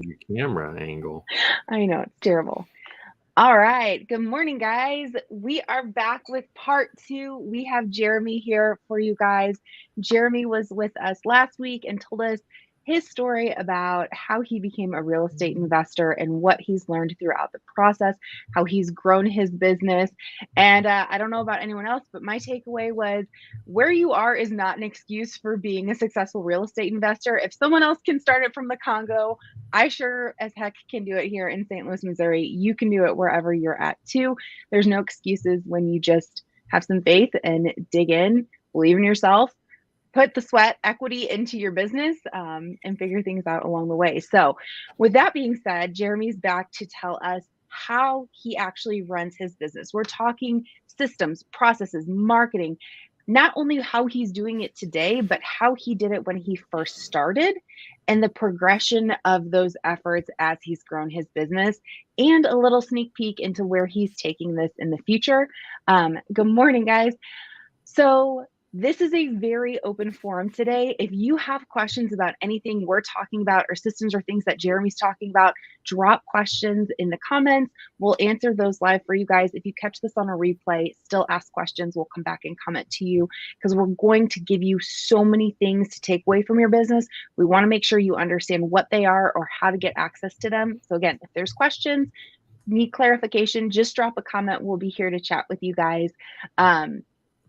Your camera angle. I know, it's terrible. All right. Good morning, guys. We are back with part two. We have Jeremy here for you guys. Jeremy was with us last week and told us his story about how he became a real estate investor and what he's learned throughout the process, how he's grown his business. And I don't know about anyone else, but my takeaway was where you are is not an excuse for being a successful real estate investor. If someone else can start it from the Congo, I sure as heck can do it here in St. Louis, Missouri. You can do it wherever you're at too. There's no excuses when you just have some faith and dig in, believe in yourself, put the sweat equity into your business, and figure things out along the way. So, with that being said, Jeremy's back to tell us how he actually runs his business. We're talking systems, processes, marketing, not only how he's doing it today, but how he did it when he first started and the progression of those efforts as he's grown his business, and a little sneak peek into where he's taking this in the future. Good morning, guys. So, this is a very open forum today. If you have questions about anything we're talking about or systems or things that Jeremy's talking about, drop questions in the comments. We'll answer those live for you guys. If you catch this on a replay, still ask questions. We'll come back and comment to you because we're going to give you so many things to take away from your business. We want to make sure you understand what they are or how to get access to them. So, again, if there's questions, need clarification, just drop a comment. We'll be here to chat with you guys.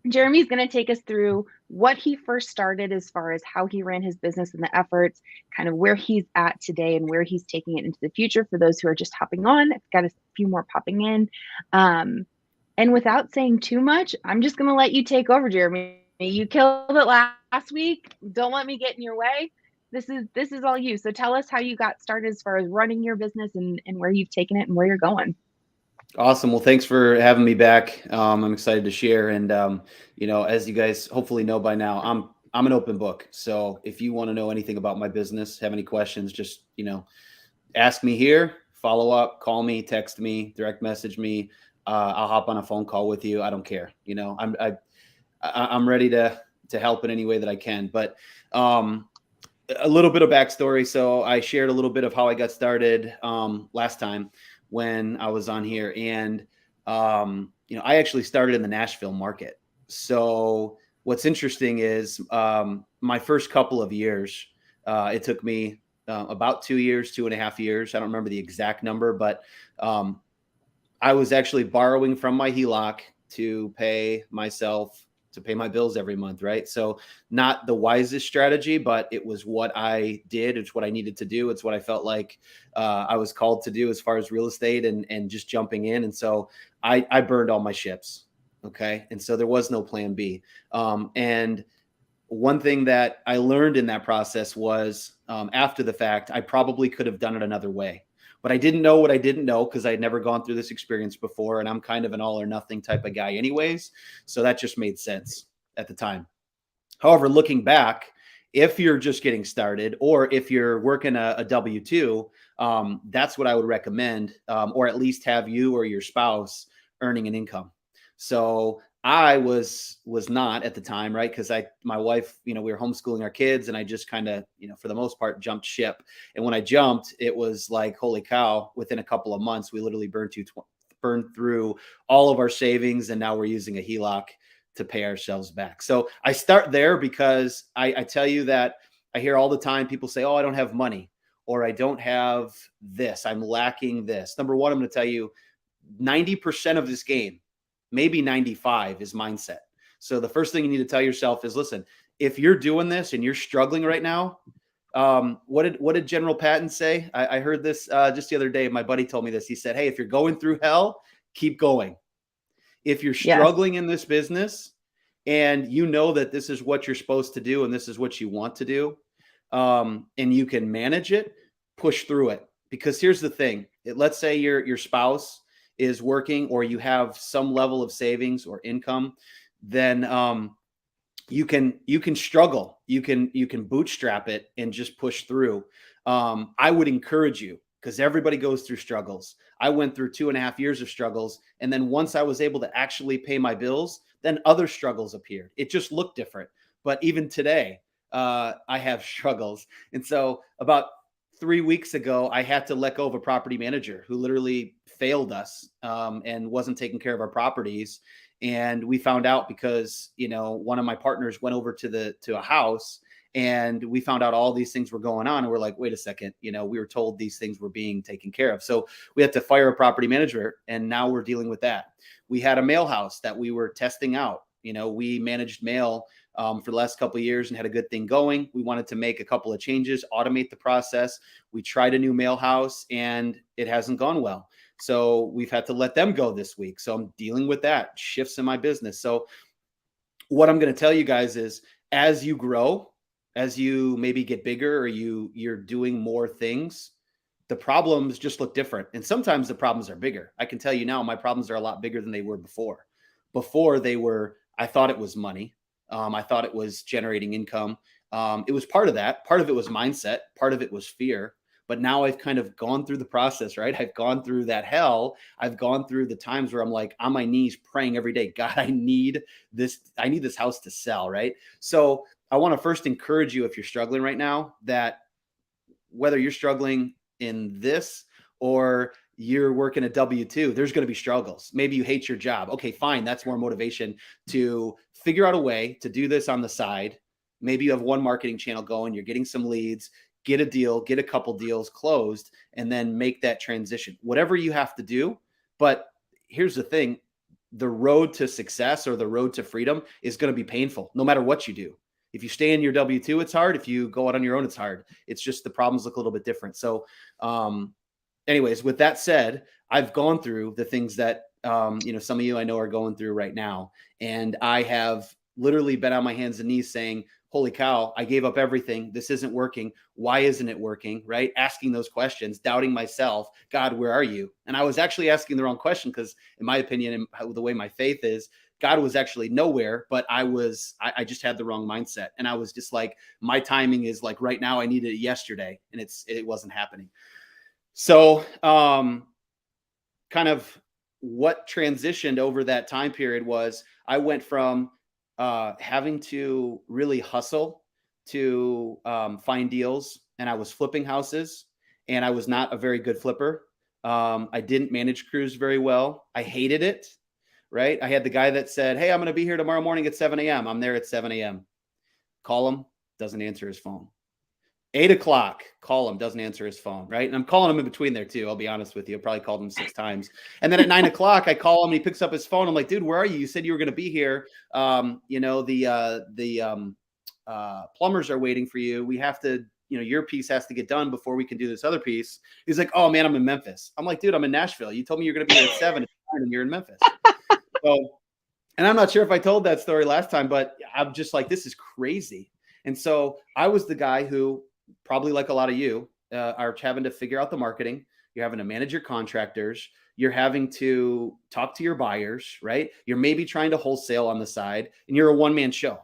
Jeremy's going to take us through what he first started as far as how he ran his business and the efforts, kind of where he's at today and where he's taking it into the future for those who are just hopping on. I've got a few more popping in. And without saying too much, I'm just going to let you take over, Jeremy. You killed it last week. Don't let me get in your way. This is all you. So tell us how you got started as far as running your business and where you've taken it and where you're going. Awesome. Well, thanks for having me back. I'm excited to share. And as you guys hopefully know by now, I'm an open book. So if you want to know anything about my business, have any questions, just ask me here. Follow up, call me, text me, direct message me. I'll hop on a phone call with you. I don't care. I'm ready to help in any way that I can. But a little bit of backstory. So I shared a little bit of how I got started last time when I was on here. And, I actually started in the Nashville market. So what's interesting is my first couple of years, it took me about 2 years, 2.5 years. I don't remember the exact number, but I was actually borrowing from my HELOC to pay myself, to pay my bills every month, right? So not the wisest strategy, but it was what I did. It's what I needed to do. It's what I felt like I was called to do as far as real estate and just jumping in. And so I burned all my ships. Okay. And so there was no plan B. And one thing that I learned in that process was after the fact, I probably could have done it another way. But I didn't know what I didn't know because I'd never gone through this experience before. And I'm kind of an all or nothing type of guy anyways. So that just made sense at the time. However, looking back, if you're just getting started or if you're working a W-2, that's what I would recommend, or at least have you or your spouse earning an income. So I was not at the time, right? Because my wife, we were homeschooling our kids, and I just kind of, for the most part, jumped ship. And when I jumped, it was like, holy cow! Within a couple of months, we literally burned through all of our savings, and now we're using a HELOC to pay ourselves back. So I start there because I tell you that I hear all the time people say, "Oh, I don't have money," or "I don't have this. I'm lacking this." Number one, I'm going to tell you, 90% of this game, maybe 95, is mindset. So the first thing you need to tell yourself is, listen, if you're doing this and you're struggling right now, what did General Patton say? I heard this just the other day. My buddy told me this. He said, "Hey, if you're going through hell, keep going. If you're struggling in this business and you know that this is what you're supposed to do and this is what you want to do, and you can manage it, push through it." Because here's the thing. Let's say your spouse is working or you have some level of savings or income, then you can struggle. You can bootstrap it and just push through. I would encourage you, because everybody goes through struggles. I went through 2.5 years of struggles. And then once I was able to actually pay my bills, then other struggles appeared. It just looked different. But even today, I have struggles. And so about 3 weeks ago, I had to let go of a property manager who literally failed us, and wasn't taking care of our properties. And we found out because one of my partners went over to a house, and we found out all these things were going on, and we're like, wait a second, we were told these things were being taken care of. So we had to fire a property manager, and now we're dealing with that. We had a mail house that we were testing out. We managed mail for the last couple of years and had a good thing going. We wanted to make a couple of changes, automate the process. We tried a new mail house and it hasn't gone well. So we've had to let them go this week. So I'm dealing with that, shifts in my business. So what I'm going to tell you guys is, as you grow, as you maybe get bigger, or you're doing more things, the problems just look different. And sometimes the problems are bigger. I can tell you now, my problems are a lot bigger than they were before. Before they were, I thought it was money. I thought it was generating income. It was part of that. Part of it was mindset. Part of it was fear. But now I've kind of gone through the process, right? I've gone through that hell. I've gone through the times where I'm like on my knees praying every day, God, I need this. I need this house to sell, right? So I want to first encourage you, if you're struggling right now, that whether you're struggling in this or you're working a W-2, there's going to be struggles. Maybe you hate your job. Okay, fine. That's more motivation to figure out a way to do this on the side. Maybe you have one marketing channel going, you're getting some leads, get a deal, get a couple deals closed, and then make that transition. Whatever you have to do. But here's the thing, the road to success or the road to freedom is going to be painful no matter what you do. If you stay in your W-2, it's hard. If you go out on your own, it's hard. It's just the problems look a little bit different. So, anyways, with that said, I've gone through the things that, some of you I know are going through right now. And I have literally been on my hands and knees saying, holy cow, I gave up everything. This isn't working. Why isn't it working? Right? Asking those questions, doubting myself. God, where are you? And I was actually asking the wrong question because, in my opinion, and the way my faith is, God was actually nowhere, but I just had the wrong mindset. And I was just like, my timing is like right now, I needed it yesterday, and it wasn't happening. So, kind of what transitioned over that time period was I went from having to really hustle to find deals, and I was flipping houses, and I was not a very good flipper. I didn't manage crews very well. I hated it. Right? I had the guy that said, hey, I'm going to be here tomorrow morning at 7 a.m. I'm there at 7 a.m. Call him, doesn't answer his phone. 8 o'clock, call him, doesn't answer his phone, right? And I'm calling him in between there too. I'll be honest with you. I probably called him 6 times. And then at 9 o'clock, I call him and he picks up his phone. I'm like, dude, where are you? You said you were going to be here. The plumbers are waiting for you. We have to, your piece has to get done before we can do this other piece. He's like, oh man, I'm in Memphis. I'm like, dude, I'm in Nashville. You told me you're going to be here at 7 and you're in Memphis. So, and I'm not sure if I told that story last time, but I'm just like, this is crazy. And so I was the guy who, probably like a lot of you, are having to figure out the marketing. You're having to manage your contractors. You're having to talk to your buyers, right? You're maybe trying to wholesale on the side, and you're a one-man show.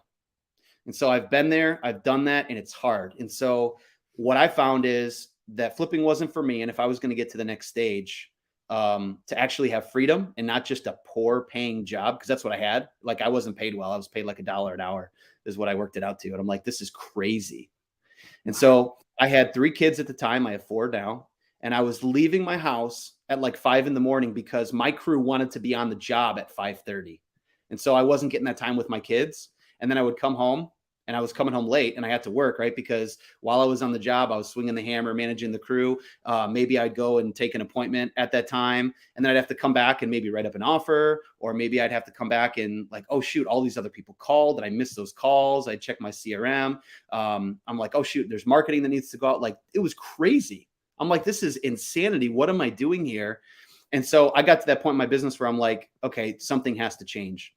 And so I've been there, I've done that, and it's hard. And so what I found is that flipping wasn't for me. And if I was going to get to the next stage, to actually have freedom and not just a poor paying job, because that's what I had. Like, I wasn't paid well. I was paid like $1 an hour is what I worked it out to. And I'm like, this is crazy. And so I had 3 kids at the time. I have 4 now. And I was leaving my house at like 5 a.m. because my crew wanted to be on the job at 5:30. And so I wasn't getting that time with my kids. And then I would come home, and I was coming home late, and I had to work, right? Because while I was on the job, I was swinging the hammer, managing the crew. Maybe I'd go and take an appointment at that time, and then I'd have to come back and maybe write up an offer, or maybe I'd have to come back and like, oh shoot, all these other people called and I missed those calls. I'd check my CRM. I'm like, oh shoot, there's marketing that needs to go out. Like, it was crazy. I'm like, this is insanity. What am I doing here? And so I got to that point in my business where I'm like, okay, something has to change.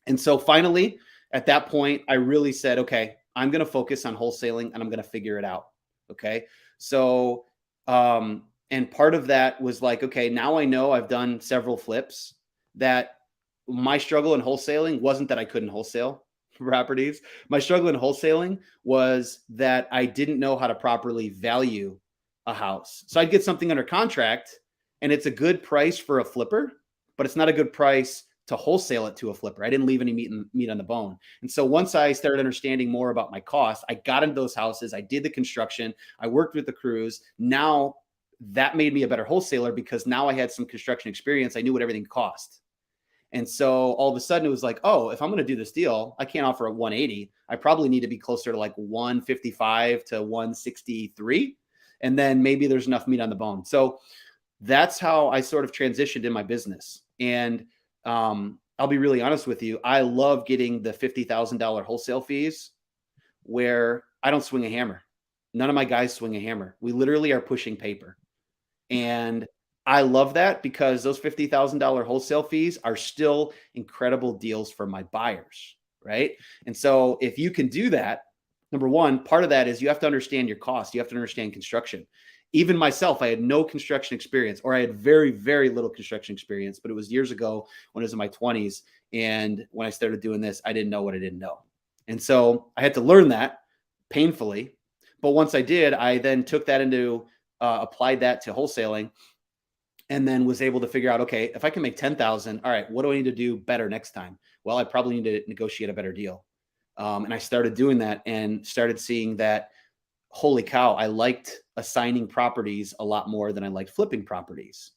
And so finally, at that point, I really said, okay, I'm going to focus on wholesaling and I'm going to figure it out. Okay. So, and part of that was like, okay, now I know I've done several flips, that my struggle in wholesaling wasn't that I couldn't wholesale properties. My struggle in wholesaling was that I didn't know how to properly value a house. So I'd get something under contract and it's a good price for a flipper, but it's not a good price to wholesale it to a flipper. I didn't leave any meat on the bone. And so once I started understanding more about my costs, I got into those houses. I did the construction. I worked with the crews. Now that made me a better wholesaler because now I had some construction experience. I knew what everything cost. And so all of a sudden it was like, oh, if I'm going to do this deal, I can't offer a 180. I probably need to be closer to like 155 to 163. And then maybe there's enough meat on the bone. So that's how I sort of transitioned in my business. And I'll be really honest with you. I love getting the $50,000 wholesale fees where I don't swing a hammer. None of my guys swing a hammer. We literally are pushing paper. And I love that because those $50,000 wholesale fees are still incredible deals for my buyers, right? And so if you can do that, number one, part of that is you have to understand your cost. You have to understand construction. Even myself, I had no construction experience, or I had very, very little construction experience, but it was years ago when I was in my 20s. And when I started doing this, I didn't know what I didn't know. And so I had to learn that painfully. But once I did, I then took that into applied that to wholesaling, and then was able to figure out, okay, if I can make 10,000, all right, what do I need to do better next time? Well, I probably need to negotiate a better deal. And I started doing that and started seeing that, holy cow, I liked assigning properties a lot more than I liked flipping properties.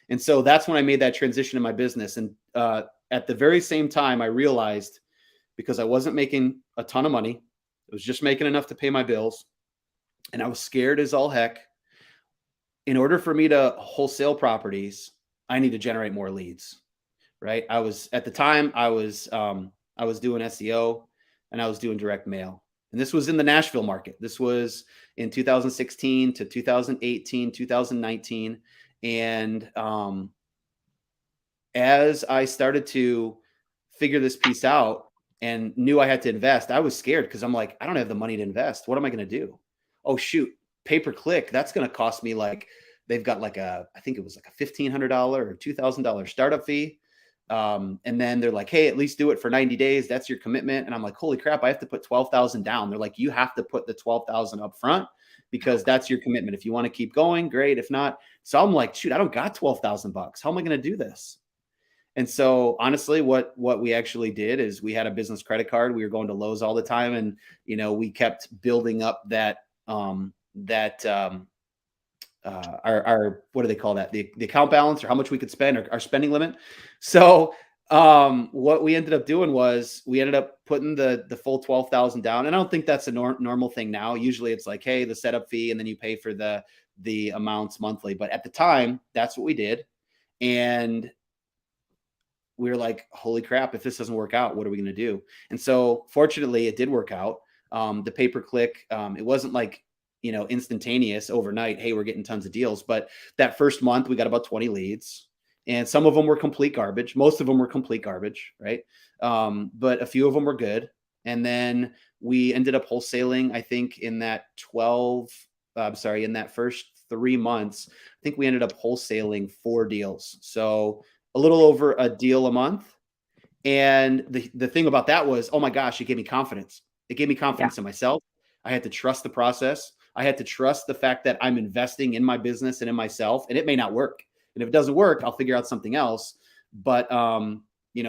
And so that's when I made that transition in my business. And at the very same time, I realized, because I wasn't making a ton of money, it was just making enough to pay my bills, and I was scared as all heck. In order for me to wholesale properties, I need to generate more leads, right? I was at the time I was doing SEO and I was doing direct mail, and this was in the Nashville market. This was in 2016 to 2018, 2019, and as I started to figure this piece out and knew I had to invest, I was scared because I'm like, I don't have the money to invest. What am I going to do? Oh, shoot, pay per click. That's going to cost me like, they've got like I think it was like a $1,500 or $2,000 startup fee. And then they're like, hey, at least do it for 90 days. That's your commitment. And I'm like, holy crap, I have to put 12,000 down. They're like, you have to put the 12,000 up front because that's your commitment. If you want to keep going, great. If not, so I'm like, shoot, I don't got 12,000 bucks. How am I going to do this? And so honestly, what we actually did is we had a business credit card. We were going to Lowe's all the time. And, we kept building up our what do they call that? The account balance, or how much we could spend, or our spending limit. So what we ended up doing was we ended up putting the full 12,000 down. And I don't think that's a normal thing now. Usually it's like, hey, the setup fee, and then you pay for the amounts monthly. But at the time, that's what we did. And we were like, holy crap, if this doesn't work out, what are we going to do? And so fortunately it did work out. The pay-per-click, it wasn't like, instantaneous overnight, hey, we're getting tons of deals. But that first month we got about 20 leads, and some of them were complete garbage. Most of them were complete garbage. Right. But a few of them were good. And then we ended up wholesaling, I think in that in that first 3 months, I think we ended up wholesaling 4 deals. So a little over a deal a month. And the thing about that was, oh my gosh, it gave me confidence. It gave me confidence in myself. I had to trust the process. I had to trust the fact that I'm investing in my business and in myself, and it may not work. And if it doesn't work, I'll figure out something else. But,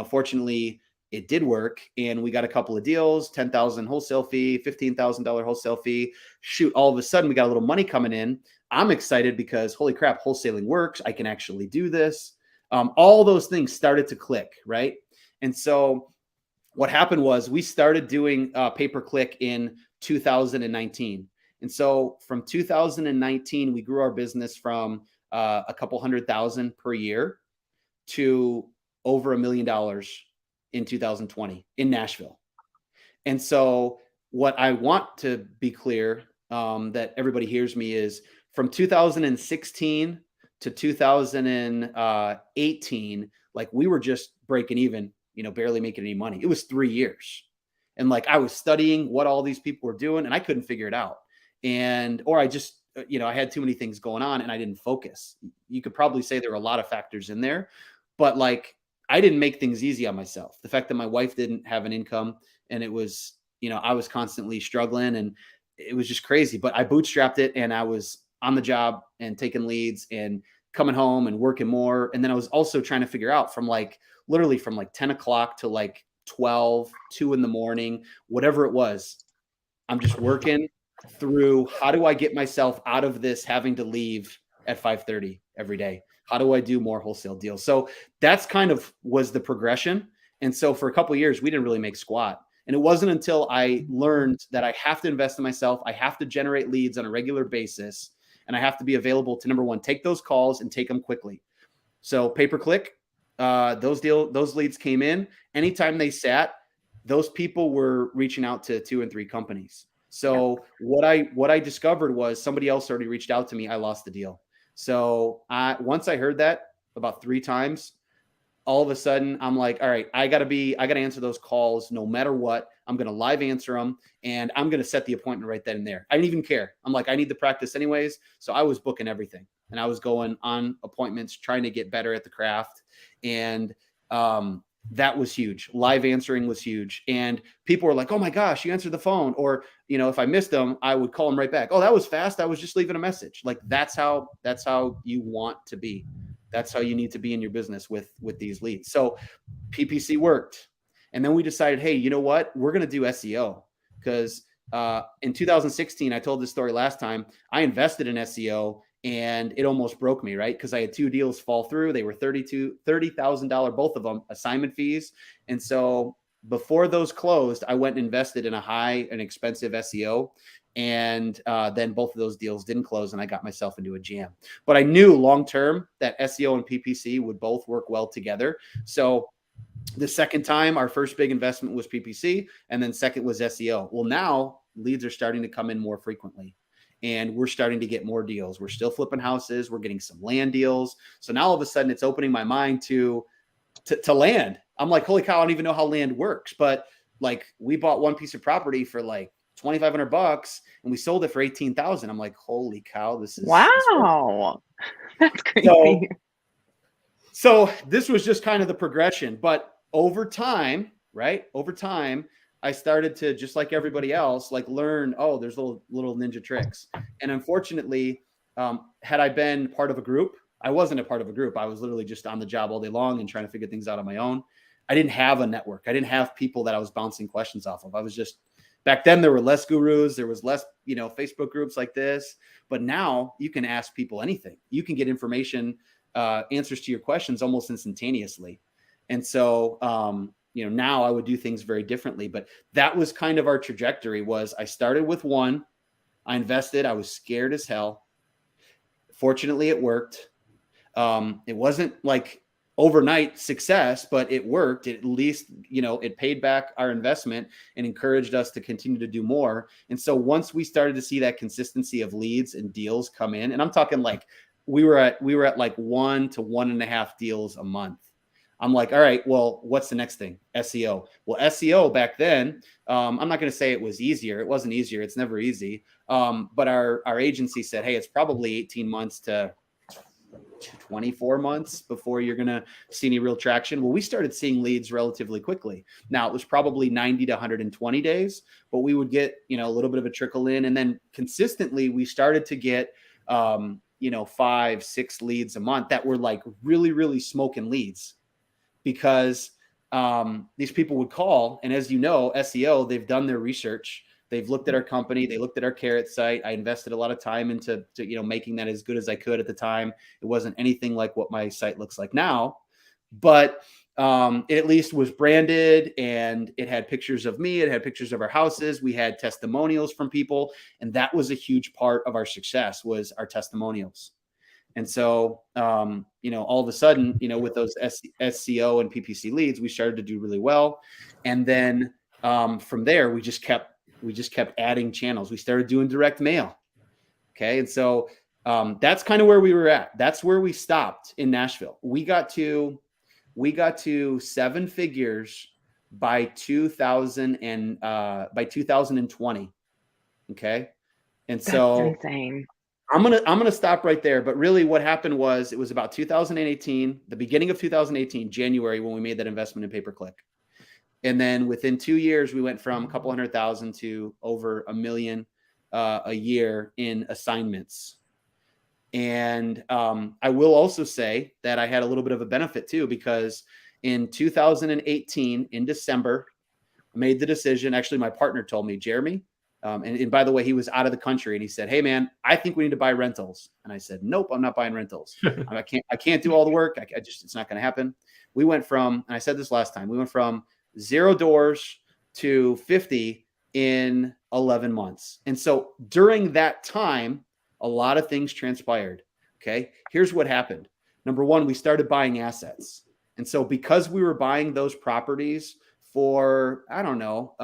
fortunately it did work, and we got a couple of deals, 10,000 wholesale fee, $15,000 wholesale fee. Shoot, all of a sudden we got a little money coming in. I'm excited because holy crap, wholesaling works. I can actually do this. All those things started to click, right? And so what happened was we started doing pay-per-click in 2019. And so from 2019, we grew our business from a couple 100,000 per year to over $1 million in 2020 in Nashville. And so what I want to be clear, that everybody hears me, is from 2016 to 2018, like we were just breaking even, barely making any money. It was 3 years. And like I was studying what all these people were doing, and I couldn't figure it out. Or I just, I had too many things going on and I didn't focus. You could probably say there were a lot of factors in there, but like I didn't make things easy on myself. The fact that my wife didn't have an income, and it was, I was constantly struggling, and it was just crazy, but I bootstrapped it, and I was on the job and taking leads and coming home and working more. And then I was also trying to figure out from like literally from like 10 o'clock to like 12, 2 in the morning, whatever it was. I'm just working through how do I get myself out of this having to leave at 5:30 every day? How do I do more wholesale deals? So that's kind of was the progression. And so for a couple of years, we didn't really make squat. And it wasn't until I learned that I have to invest in myself, I have to generate leads on a regular basis, and I have to be available to number one, take those calls and take them quickly. So pay per click, those leads came in. Anytime they sat, those people were reaching out to 2 and 3 companies. Yep. So what I discovered was somebody else already reached out to me. I lost the deal. So once I heard that about 3 times, all of a sudden I'm like, all right, I got to answer those calls no matter what. I'm going to live answer them and I'm going to set the appointment right then and there. I didn't even care. I'm like, I need the practice anyways. So I was booking everything and I was going on appointments, trying to get better at the craft. And, that was huge. Live answering was huge. And people were like, oh my gosh, you answered the phone. Or, if I missed them, I would call them right back. Oh, that was fast. I was just leaving a message. Like that's how you want to be. That's how you need to be in your business with these leads. So PPC worked. And then we decided, hey, you know what? We're going to do SEO because in 2016, I told this story last time, I invested in SEO and it almost broke me, right? Because I had 2 deals fall through. They were $30,000, both of them, assignment fees. And so before those closed, I went and invested in a high and expensive SEO. And then both of those deals didn't close and I got myself into a jam. But I knew long term that SEO and PPC would both work well together. So the second time, our first big investment was PPC, and then second was SEO. Well, now leads are starting to come in more frequently, and we're starting to get more deals. We're still flipping houses. We're getting some land deals. So now all of a sudden, it's opening my mind to land. I'm like, holy cow! I don't even know how land works. But like, we bought one piece of property for like $2,500, and we sold it for 18,000. I'm like, holy cow! This works. Wow. That's So crazy. so this was just kind of the progression, but over time, right? Over time, I started to just like everybody else, like learn. Oh, there's little ninja tricks. And unfortunately, had I been part of a group, I wasn't a part of a group. I was literally just on the job all day long and trying to figure things out on my own. I didn't have a network. I didn't have people that I was bouncing questions off of. I was just back then there were less gurus, there was less, Facebook groups like this. But now you can ask people anything. You can get information, answers to your questions almost instantaneously. And so, now I would do things very differently. But that was kind of our trajectory. Was I started with one, I invested, I was scared as hell. Fortunately, it worked. It wasn't like overnight success, but it worked. At least, it paid back our investment and encouraged us to continue to do more. And so once we started to see that consistency of leads and deals come in, and I'm talking like we were at like 1 to 1.5 deals a month. I'm like, all right, well, what's the next thing? SEO. Well, SEO back then, I'm not going to say it was easier. It wasn't easier. It's never easy. But our agency said, hey, it's probably 18 months to 24 months before you're going to see any real traction. Well, we started seeing leads relatively quickly. Now it was probably 90 to 120 days, but we would get, a little bit of a trickle in. And then consistently we started to get, 5, 6 leads a month that were like really, really smoking leads because these people would call. And as you know, SEO, they've done their research. They've looked at our company. They looked at our Carrot site. I invested a lot of time into making that as good as I could at the time. It wasn't anything like what my site looks like now, but it at least was branded and it had pictures of me. It had pictures of our houses. We had testimonials from people, and that was a huge part of our success was our testimonials. And so, all of a sudden, with those SEO and PPC leads, we started to do really well. And then from there, we just kept adding channels. We started doing direct mail. Okay. And so that's kind of where we were at. That's where we stopped in Nashville. We got to 7 figures by 2020. Okay. And That's so insane. I'm gonna stop right there. But really, what happened was it was about 2018, the beginning of 2018, January, when we made that investment in pay-per-click. And then within 2 years, we went from a couple 100,000 to over $1 million a year in assignments. And I will also say that I had a little bit of a benefit too, because in 2018, in December, I made the decision. Actually, my partner told me, Jeremy, and by the way, he was out of the country, and he said, "Hey, man, I think we need to buy rentals." And I said, "Nope, I'm not buying rentals. I can't do all the work. I just, it's not going to happen." We went from, and I said this last time, we went from 0 doors to 50 in 11 months. And so during that time, a lot of things transpired. Okay, here's what happened. Number one, we started buying assets. And so because we were buying those properties for, I don't know,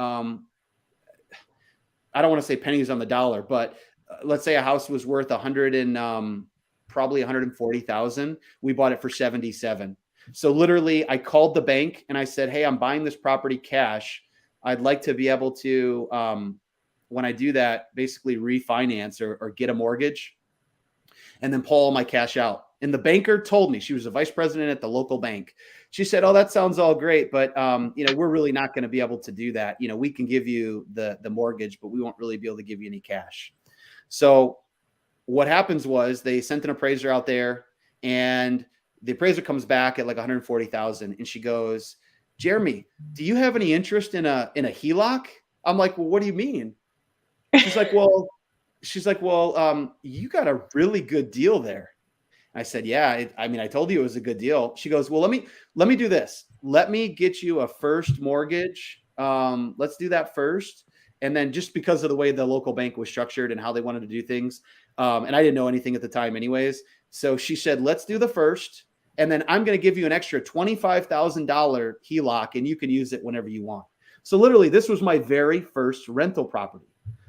I don't want to say pennies on the dollar, but let's say a house was worth 100 and probably 140,000. We bought it for 77. So literally I called the bank and I said, "Hey, I'm buying this property cash. I'd like to be able to, when I do that, basically refinance or get a mortgage and then pull all my cash out." And the banker told me, she was a vice president at the local bank. She said, "Oh, that sounds all great, but we're really not going to be able to do that. We can give you the mortgage, but we won't really be able to give you any cash." So what happens was they sent an appraiser out there, and the appraiser comes back at like 140,000, and she goes, "Jeremy, do you have any interest in a HELOC?" I'm like, "Well, what do you mean?" She's like, "Well, you got a really good deal there." I said, "Yeah, I told you it was a good deal." She goes, "Well, let me do this. Let me get you a first mortgage. Let's do that first." And then just because of the way the local bank was structured and how they wanted to do things, and I didn't know anything at the time anyways. So she said, "Let's do the first. And then I'm going to give you an extra $25,000 HELOC and you can use it whenever you want." So literally this was my very first rental property.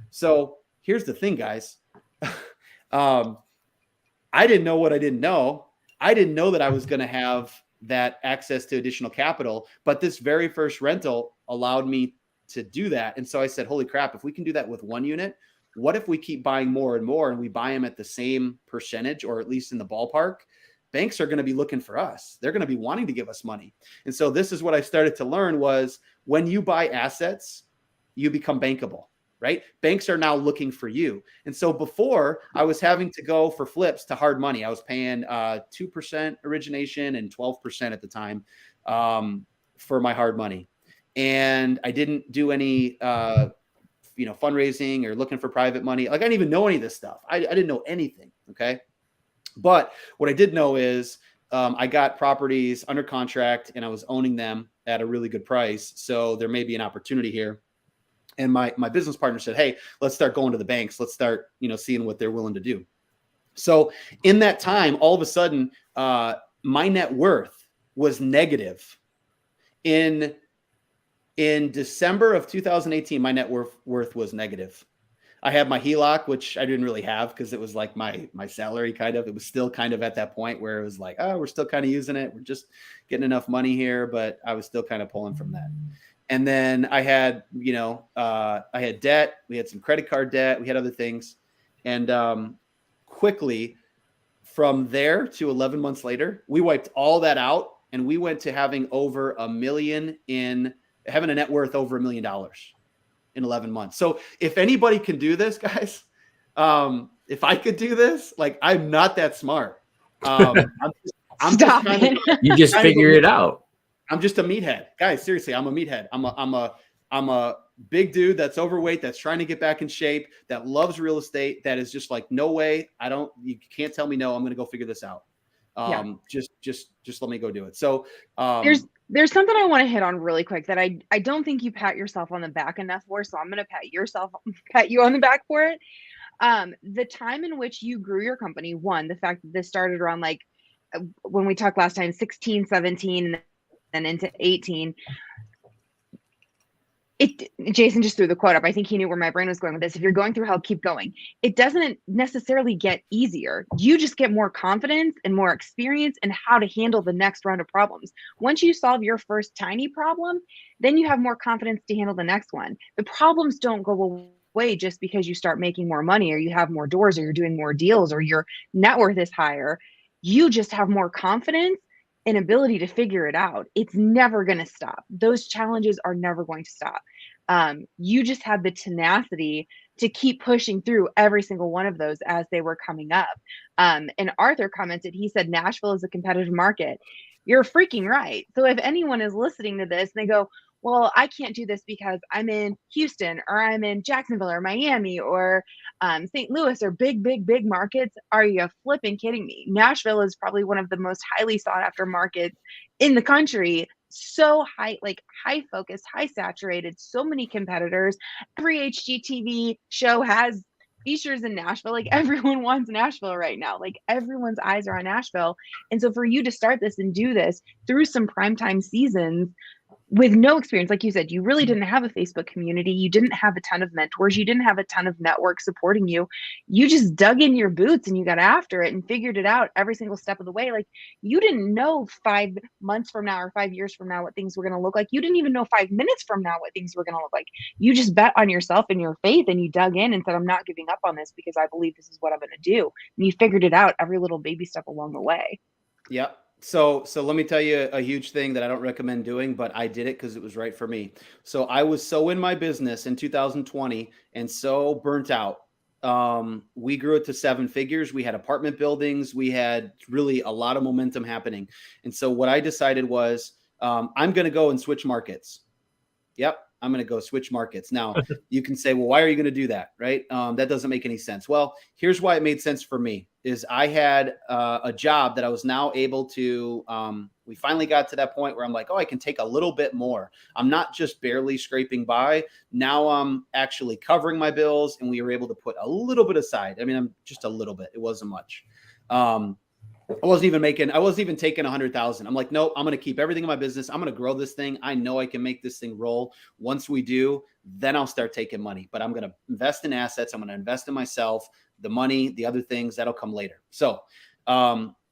So here's the thing, guys. um, I didn't know what I didn't know. I didn't know that I was going to have that access to additional capital, but this very first rental allowed me to do that. And so I said, "Holy crap, if we can do that with one unit, what if we keep buying more and more and we buy them at the same percentage or at least in the ballpark? Banks are going to be looking for us. They're going to be wanting to give us money." And so this is what I started to learn was when you buy assets, you become bankable. Right? Banks are now looking for you. And so before I was having to go for flips to hard money. I was paying 2% origination and 12% at the time for my hard money. And I didn't do any, fundraising or looking for private money. Like I didn't even know any of this stuff. I didn't know anything. Okay. But what I did know is I got properties under contract and I was owning them at a really good price. So there may be an opportunity here. And my business partner said, "Hey, let's start going to the banks. Let's start, seeing what they're willing to do." So in that time, all of a sudden, my net worth was negative. In December of 2018, my net worth was negative. I had my HELOC, which I didn't really have because it was like my salary kind of. It was still kind of at that point where it was like, oh, we're still kind of using it. We're just getting enough money here, but I was still kind of pulling from that. And then I had, I had debt. We had some credit card debt. We had other things. And quickly from there to 11 months later, we wiped all that out. And we went to having having a net worth over $1 million in 11 months. So if anybody can do this, guys, if I could do this, like I'm not that smart. I'm just kind of, you just figure it out. I'm just a meathead, guys. Seriously, I'm a meathead. I'm a big dude that's overweight, that's trying to get back in shape, that loves real estate. That is just like, no way. You can't tell me no. I'm going to go figure this out. Just let me go do it. So there's something I want to hit on really quick that I don't think you pat yourself on the back enough for. So I'm going to pat you on the back for it. The time in which you grew your company, the fact that this started around like when we talked last time, 16, 17, and into 18. Jason just threw the quote up. I think he knew where my brain was going with this. If you're going through hell, keep going. It doesn't necessarily get easier. You just get more confidence and more experience in how to handle the next round of problems. Once you solve your first tiny problem, then you have more confidence to handle the next one. The problems don't go away just because you start making more money or you have more doors or you're doing more deals or your net worth is higher. You just have more confidence and ability to figure it out. It's never going to stop. Those challenges are never going to stop. You just have the tenacity to keep pushing through every single one of those as they were coming up. And Arthur commented, he said, Nashville is a competitive market. You're freaking right. So if anyone is listening to this and they go, well, I can't do this because I'm in Houston or I'm in Jacksonville or Miami or St. Louis or big, big, big markets. Are you flipping kidding me? Nashville is probably one of the most highly sought after markets in the country. So high, like high focused, high saturated, so many competitors. Every HGTV show has features in Nashville. Like everyone wants Nashville right now. Like everyone's eyes are on Nashville. And so for you to start this and do this through some primetime seasons with no experience, like you said, you really didn't have a Facebook community. You didn't have a ton of mentors. You didn't have a ton of network supporting you. You just dug in your boots and you got after it and figured it out every single step of the way. Like you didn't know 5 months from now or 5 years from now what things were going to look like. You didn't even know 5 minutes from now what things were going to look like. You just bet on yourself and your faith and you dug in and said, I'm not giving up on this because I believe this is what I'm going to do. And you figured it out every little baby step along the way. Yep. So let me tell you a huge thing that I don't recommend doing, but I did it because it was right for me. So I was so in my business in 2020 and so burnt out. We grew it to 7 figures. We had apartment buildings. We had really a lot of momentum happening. And so what I decided was I'm going to go and switch markets. Yep, I'm going to go switch markets. Now, you can say, well, why are you going to do that? Right? That doesn't make any sense. Well, here's why it made sense for me is I had a job that I was now able to, we finally got to that point where I'm like, oh, I can take a little bit more. I'm not just barely scraping by. Now I'm actually covering my bills and we were able to put a little bit aside. I mean, I'm just a little bit. It wasn't much. I wasn't even taking 100,000. I'm like, no, I'm going to keep everything in my business. I'm going to grow this thing. I know I can make this thing roll. Once we do, then I'll start taking money, but I'm going to invest in assets. I'm going to invest in myself, the money, the other things that'll come later. So,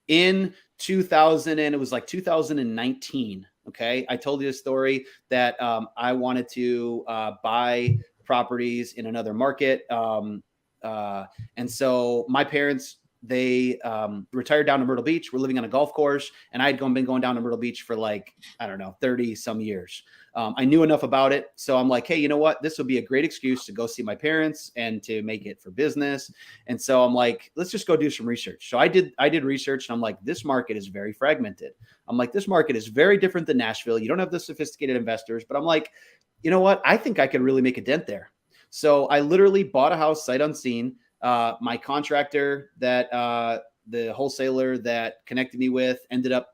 in 2000 and it was like 2019. Okay. I told you a story that, I wanted to, buy properties in another market. And so my parents, they retired down to Myrtle Beach. We're living on a golf course, and I had been going down to Myrtle Beach for like, I don't know, 30 some years. I knew enough about it. So I'm like, hey, you know what? This will be a great excuse to go see my parents and to make it for business. And so I'm like, let's just go do some research. So I did research, and I'm like, this market is very fragmented. I'm like, this market is very different than Nashville. You don't have the sophisticated investors, but I'm like, you know what? I think I could really make a dent there. So I literally bought a house sight unseen. My contractor that the wholesaler that connected me with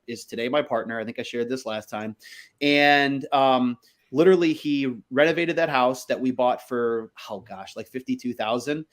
is today my partner. I think I shared this last time. And literally he renovated that house that we bought for, oh gosh, like 52,000.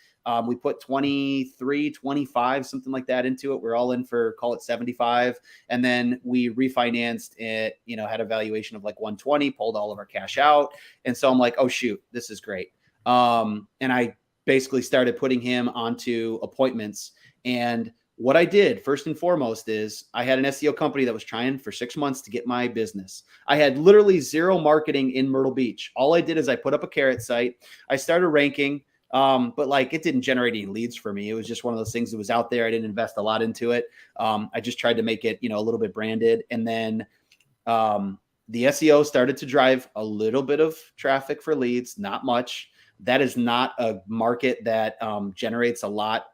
We put 23, 25, something like that into it. We're all in for, call it 75. And then we refinanced it, had a valuation of like 120, pulled all of our cash out. And so I'm like, oh shoot, this is great. And I basically started putting him onto appointments. And what I did first and foremost is I had an SEO company that was trying for 6 months to get my business. I had literally zero marketing in Myrtle Beach. All I did is I put up a carrot site. I started ranking, but like it didn't generate any leads for me. It was just one of those things that was out there. I didn't invest a lot into it. I just tried to make it, a little bit branded. And then the SEO started to drive a little bit of traffic for leads, not much. That is not a market that generates a lot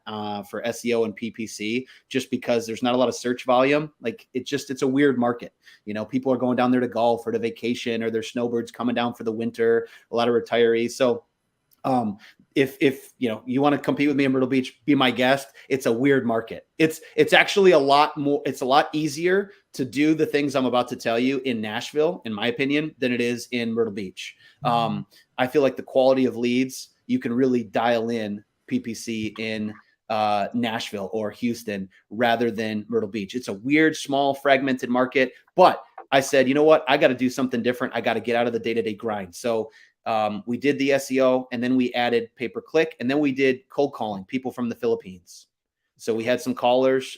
for SEO and PPC, just because there's not a lot of search volume. Like it's a weird market. People are going down there to golf or to vacation, or there's snowbirds coming down for the winter, a lot of retirees. So if you want to compete with me in Myrtle Beach, be my guest. It's a weird market. It's actually a lot more. It's a lot easier to do the things I'm about to tell you in Nashville, in my opinion, than it is in Myrtle Beach. I feel like the quality of leads, you can really dial in PPC in Nashville or Houston rather than Myrtle Beach. It's a weird, small, fragmented market. But I said, you know what? I got to do something different. I got to get out of the day-to-day grind. So we did the SEO, and then we added pay-per-click, and then we did cold calling people from the Philippines. So we had some callers.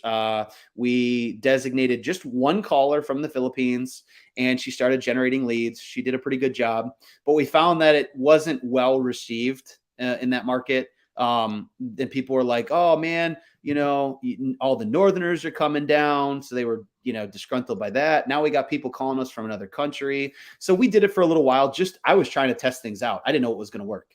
We designated just one caller from the Philippines, and she started generating leads. She did a pretty good job, but we found that it wasn't well received in that market. Then people were like, oh man, all the Northerners are coming down. So they were, disgruntled by that. Now we got people calling us from another country. So we did it for a little while. I was trying to test things out. I didn't know what was going to work.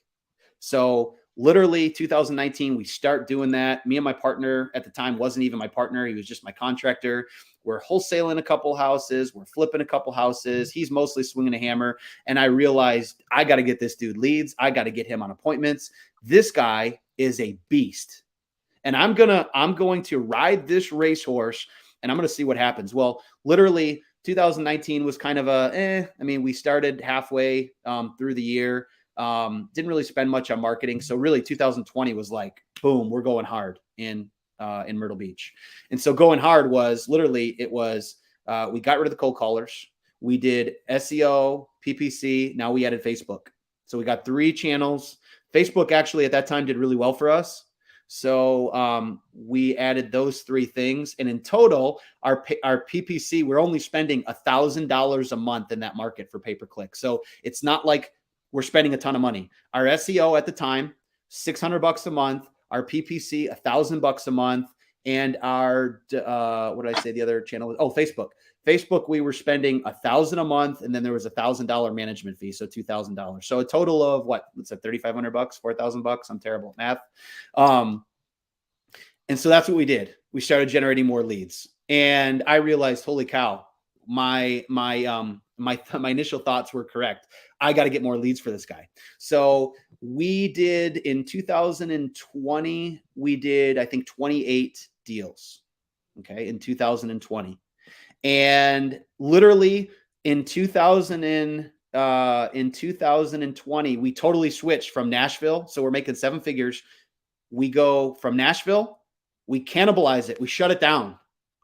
So literally 2019, we start doing that. Me and my partner at the time wasn't even my partner. He was just my contractor. We're wholesaling a couple houses. We're flipping a couple houses. He's mostly swinging a hammer. And I realized I got to get this dude leads. I got to get him on appointments. This guy is a beast. And I'm going to ride this racehorse and I'm going to see what happens. Well, literally 2019 was kind of I mean, we started halfway through the year. Didn't really spend much on marketing. So really 2020 was like, boom, we're going hard in Myrtle Beach. And so going hard was literally, it was, we got rid of the cold callers. We did SEO, PPC. Now we added Facebook. So we got 3 channels. Facebook actually at that time did really well for us. So we added those 3 things, and in total, our PPC, we're only spending $1,000 a month in that market for pay per click. So it's not like we're spending a ton of money. Our SEO at the time, $600 a month. Our PPC, $1,000 a month, and our what did I say? The other channel? Oh, Facebook. Facebook, we were spending $1,000 a month, and then there was $1,000 management fee, so $2,000. So a total of what? What's that? $3,500, $4,000. I'm terrible at math. And so that's what we did. We started generating more leads, and I realized, holy cow, my initial thoughts were correct. I got to get more leads for this guy. So we did in 2020, we did, I think, 28 deals. Okay. In 2020. And literally in 2020, we totally switched from Nashville. So we're making 7 figures. We go from Nashville, we cannibalize it. We shut it down.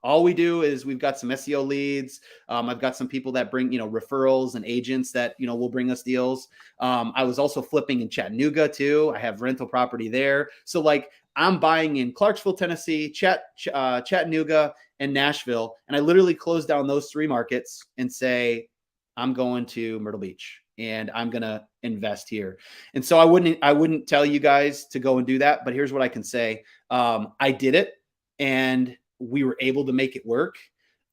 All we do is we've got some SEO leads. I've got some people that bring, referrals and agents that, will bring us deals. I was also flipping in Chattanooga too. I have rental property there. So like I'm buying in Clarksville, Tennessee, Chattanooga, and Nashville. And I literally close down those 3 markets and say, I'm going to Myrtle Beach and I'm going to invest here. And so I wouldn't tell you guys to go and do that, but here's what I can say. I did it and we were able to make it work.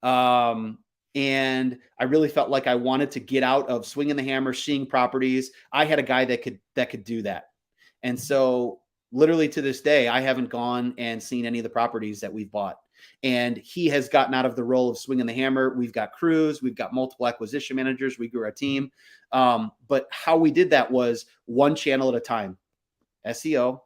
And I really felt like I wanted to get out of swinging the hammer, seeing properties. I had a guy that could do that. And so literally to this day, I haven't gone and seen any of the properties that we've bought. And he has gotten out of the role of swinging the hammer. We've got crews, we've got multiple acquisition managers. We grew our team. But how we did that was one channel at a time. SEO,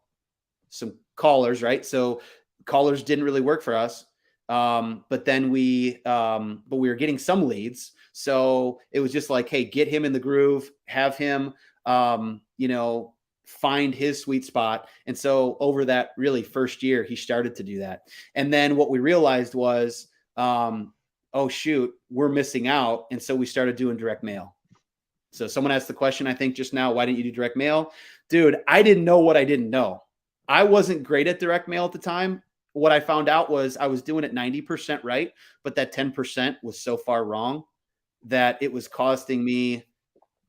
some callers, right? So callers didn't really work for us. But then we were getting some leads. So it was just like, hey, get him in the groove, have him, find his sweet spot. And so over that really first year, he started to do that. And then what we realized was, oh shoot, we're missing out. And so we started doing direct mail. So someone asked the question, I think just now, why didn't you do direct mail? Dude, I didn't know what I didn't know. I wasn't great at direct mail at the time. What I found out was I was doing it 90% right, but that 10% was so far wrong that it was costing me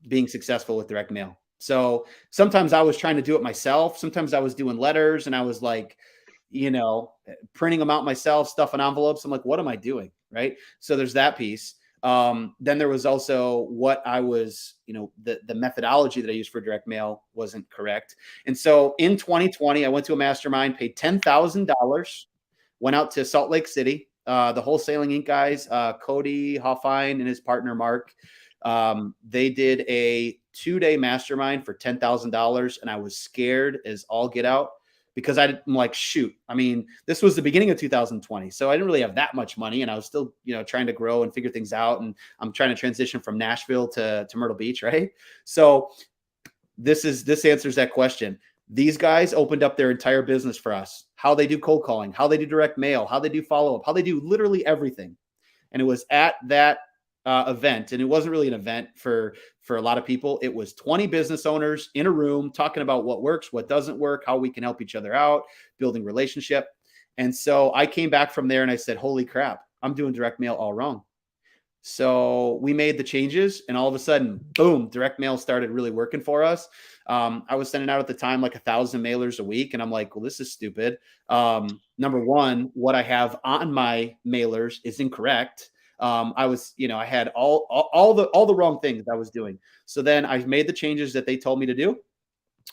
being successful with direct mail. So sometimes I was trying to do it myself. Sometimes I was doing letters and I was like, printing them out myself, stuffing envelopes. I'm like, what am I doing? Right. So there's that piece. Then there was also what I was, the methodology that I used for direct mail wasn't correct. And so in 2020, I went to a mastermind, paid $10,000, went out to Salt Lake City. The Wholesaling Inc. guys, Cody Hoffine and his partner, Mark, they did a 2-day mastermind for $10,000. And I was scared as all get out because I'm like, shoot, I mean, this was the beginning of 2020. So I didn't really have that much money and I was still, trying to grow and figure things out. And I'm trying to transition from Nashville to Myrtle Beach. Right. So this answers that question. These guys opened up their entire business for us, how they do cold calling, how they do direct mail, how they do follow-up, how they do literally everything. And it was at that event, and it wasn't really an event for a lot of people. It was 20 business owners in a room talking about what works, what doesn't work, how we can help each other out, building relationship. And so I came back from there and I said, holy crap, I'm doing direct mail all wrong. So we made the changes and all of a sudden, boom, direct mail started really working for us. I was sending out at the time like 1,000 mailers a week. And I'm like, well, this is stupid. Number one, what I have on my mailers is incorrect. I was, I had all the wrong things I was doing. So then I made the changes that they told me to do.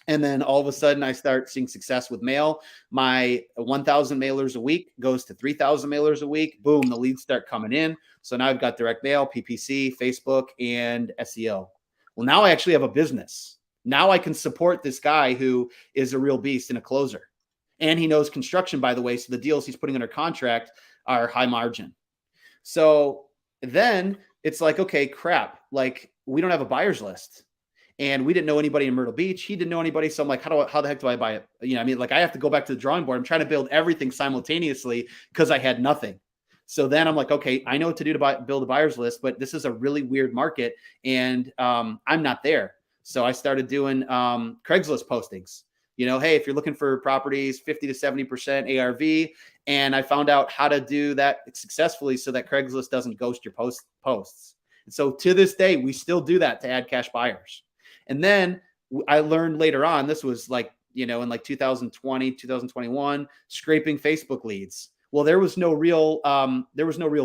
And then all of a sudden, I start seeing success with mail. My 1,000 mailers a week goes to 3,000 mailers a week. Boom, the leads start coming in. So now I've got direct mail, PPC, Facebook, and SEO. Well, now I actually have a business. Now I can support this guy who is a real beast and a closer. And he knows construction, by the way. So the deals he's putting under contract are high margin. So then it's like, okay, crap. Like, we don't have a buyer's list, and we didn't know anybody in Myrtle Beach. He didn't know anybody. So I'm like, how the heck do I buy it? I mean, like, I have to go back to the drawing board. I'm trying to build everything simultaneously because I had nothing. So then I'm like, okay, I know what to do to build a buyer's list, but this is a really weird market, and I'm not there. So I started doing Craigslist postings. Hey, if you're looking for properties, 50 to 70% ARV, and I found out how to do that successfully so that Craigslist doesn't ghost your posts. And so to this day, we still do that to add cash buyers. And then I learned later on, this was like, in like 2020, 2021, scraping Facebook leads. Well, there was no real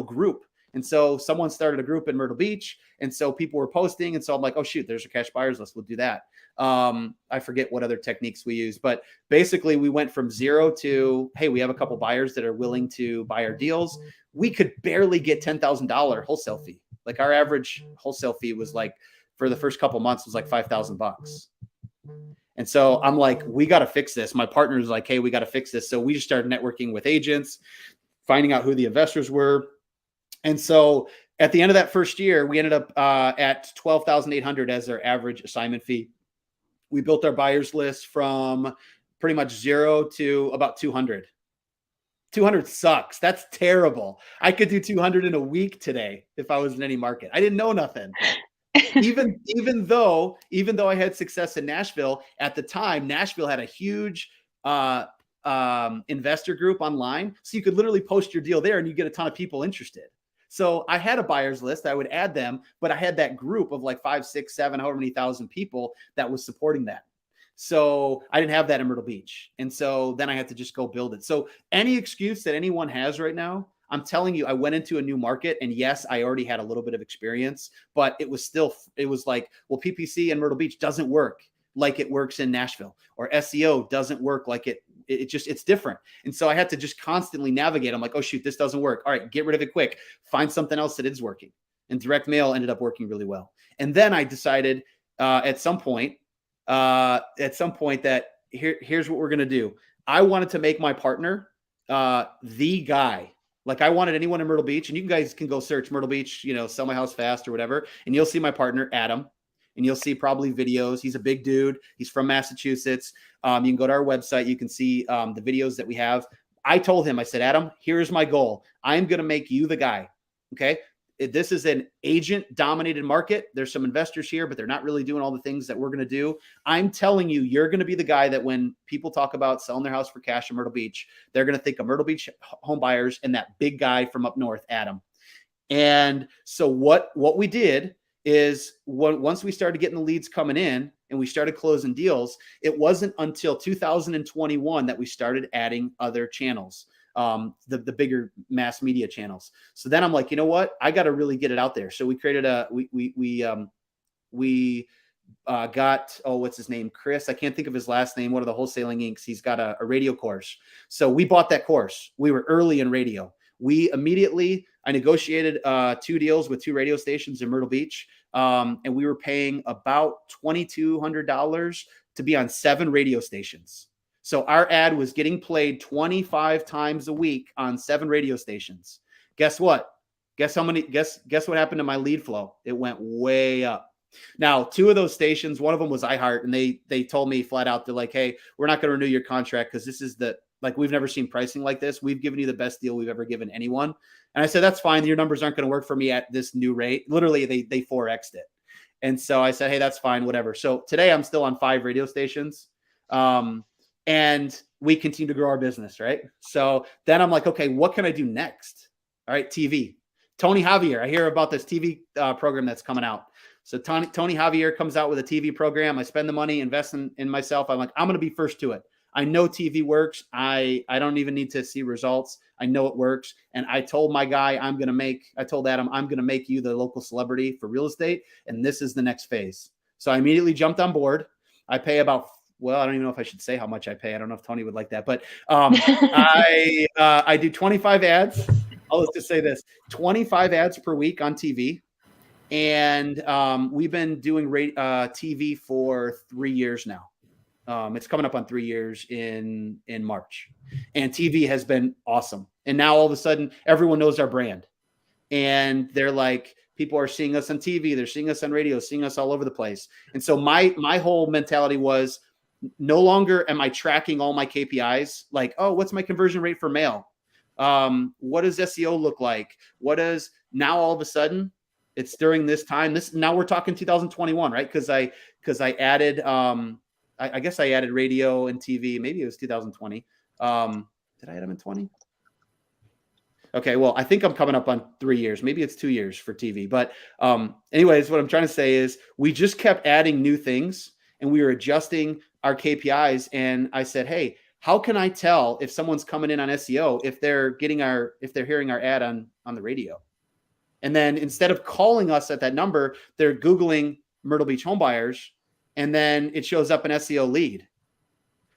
group. And so someone started a group in Myrtle Beach. And so people were posting. And so I'm like, oh, shoot, there's a cash buyers list. We'll do that. I forget what other techniques we use, but basically we went from zero to, hey, we have a couple buyers that are willing to buy our deals. We could barely get $10,000 wholesale fee. Like, our average wholesale fee was like, for the first couple months, was like $5,000. And so I'm like, we got to fix this. My partner was like, hey, we got to fix this. So we just started networking with agents, finding out who the investors were. And so at the end of that first year, we ended up at $12,800 as our average assignment fee. We built our buyers list from pretty much zero to about 200. 200 sucks. That's terrible. I could do 200 in a week today if I was in any market. I didn't know nothing. even though I had success in Nashville at the time, Nashville had a huge investor group online, so you could literally post your deal there and you get a ton of people interested. So I had a buyer's list. I would add them, but I had that group of like 5, 6, 7, however many thousand people that was supporting that. So I didn't have that in Myrtle Beach. And so then I had to just go build it. So any excuse that anyone has right now, I'm telling you, I went into a new market, and yes, I already had a little bit of experience, but it was like, well, PPC in Myrtle Beach doesn't work like it works in Nashville, or SEO doesn't work like it's different. And so I had to just constantly navigate. I'm like, oh shoot, this doesn't work. All right, get rid of it quick. Find something else that is working. And direct mail ended up working really well. And then I decided at some point that here's what we're going to do. I wanted to make my partner the guy. Like, I wanted anyone in Myrtle Beach, and you guys can go search Myrtle Beach, sell my house fast or whatever. And you'll see my partner, Adam, and you'll see probably videos. He's a big dude. He's from Massachusetts. You can go to our website. You can see the videos that we have. I told him, I said, Adam, here's my goal. I'm going to make you the guy. Okay. This is an agent-dominated market. There's some investors here, but they're not really doing all the things that we're going to do. I'm telling you, you're going to be the guy that when people talk about selling their house for cash in Myrtle Beach, they're going to think of Myrtle Beach home buyers and that big guy from up north, Adam. And so what we did is, once we started getting the leads coming in and we started closing deals, it wasn't until 2021 that we started adding other channels. The bigger mass media channels. So then I'm like, you know what? I got to really get it out there. So we created we got, what's his name? Chris. I can't think of his last name. One of the wholesaling inks. He's got a radio course. So we bought that course. We were early in radio. I negotiated 2 deals with 2 radio stations in Myrtle Beach. And we were paying about $2,200 to be on 7 radio stations. So our ad was getting played 25 times a week on 7 radio stations. Guess what? Guess what happened to my lead flow? It went way up. Now, 2 of those stations, one of them was iHeart, and they told me flat out, they're like, hey, we're not going to renew your contract because this is we've never seen pricing like this. We've given you the best deal we've ever given anyone. And I said, that's fine. Your numbers aren't going to work for me at this new rate. Literally, they 4X'd it. And so I said, hey, that's fine, whatever. So today I'm still on 5 radio stations. And we continue to grow our business, right? So then I'm like, okay, what can I do next? All right, TV. Tony Javier, I hear about this TV program that's coming out. So Tony Javier comes out with a TV program. I spend the money, invest in myself. I'm like, I'm going to be first to it. I know TV works. I don't even need to see results. I know it works. And I told my guy, I told Adam, I'm going to make you the local celebrity for real estate. And this is the next phase. So I immediately jumped on board. I pay about well, I don't even know if I should say how much I pay. I don't know if Tony would like that, but I do 25 ads. I'll just say this: 25 ads per week on TV, and we've been doing TV for 3 years now. It's coming up on 3 years in March, and TV has been awesome. And now all of a sudden, everyone knows our brand, and they're like, people are seeing us on TV, they're seeing us on radio, seeing us all over the place. And so my whole mentality was, no longer am I tracking all my KPIs, like, oh, what's my conversion rate for mail? What does SEO look like? What does now all of a sudden? It's during this time. Now we're talking 2021, right? Because I added I guess I added radio and TV. Maybe it was 2020. Did I add them in 20? Okay, well, I think I'm coming up on 3 years. Maybe it's 2 years for TV. But anyways, what I'm trying to say is we just kept adding new things, and we were adjusting our KPIs. And I said, hey, how can I tell if someone's coming in on SEO if they're hearing our ad on the radio? And then instead of calling us at that number, they're Googling Myrtle Beach homebuyers, and then it shows up an SEO lead.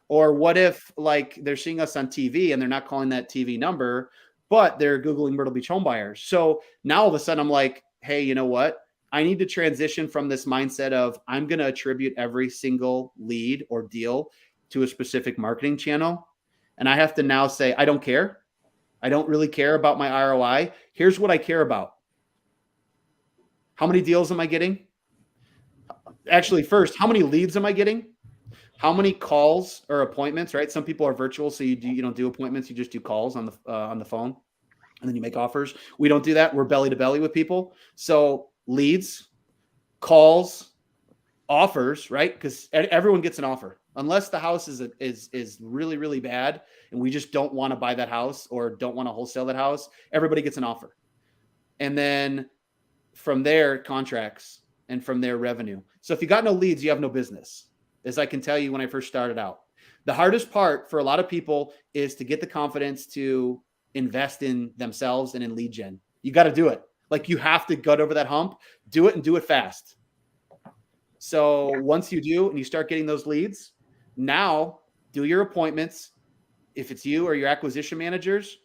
Or what if like they're seeing us on TV and they're not calling that TV number, but they're Googling Myrtle Beach homebuyers? So now all of a sudden I'm like, hey, you know what? I need to transition from this mindset of I'm going to attribute every single lead or deal to a specific marketing channel. And I have to now say, I don't care. I don't really care about my ROI. Here's what I care about. How many deals am I getting? Actually, first, how many leads am I getting? How many calls or appointments, right? Some people are virtual, so you don't do appointments, you just do calls on the phone, and then you make offers. We don't do that. We're belly to belly with people. So leads, calls, offers, right? Because everyone gets an offer, unless the house is really, really bad, and we just don't want to buy that house or don't want to wholesale that house. Everybody gets an offer, and then from there, contracts, and from there, revenue. So if you got no leads, you have no business, as I can tell you when I first started out. The hardest part for a lot of people is to get the confidence to invest in themselves and in lead gen. You got to do it. Like, you have to gut over that hump, do it, and do it fast. So once you do and you start getting those leads, now do your appointments. If it's you or your acquisition managers,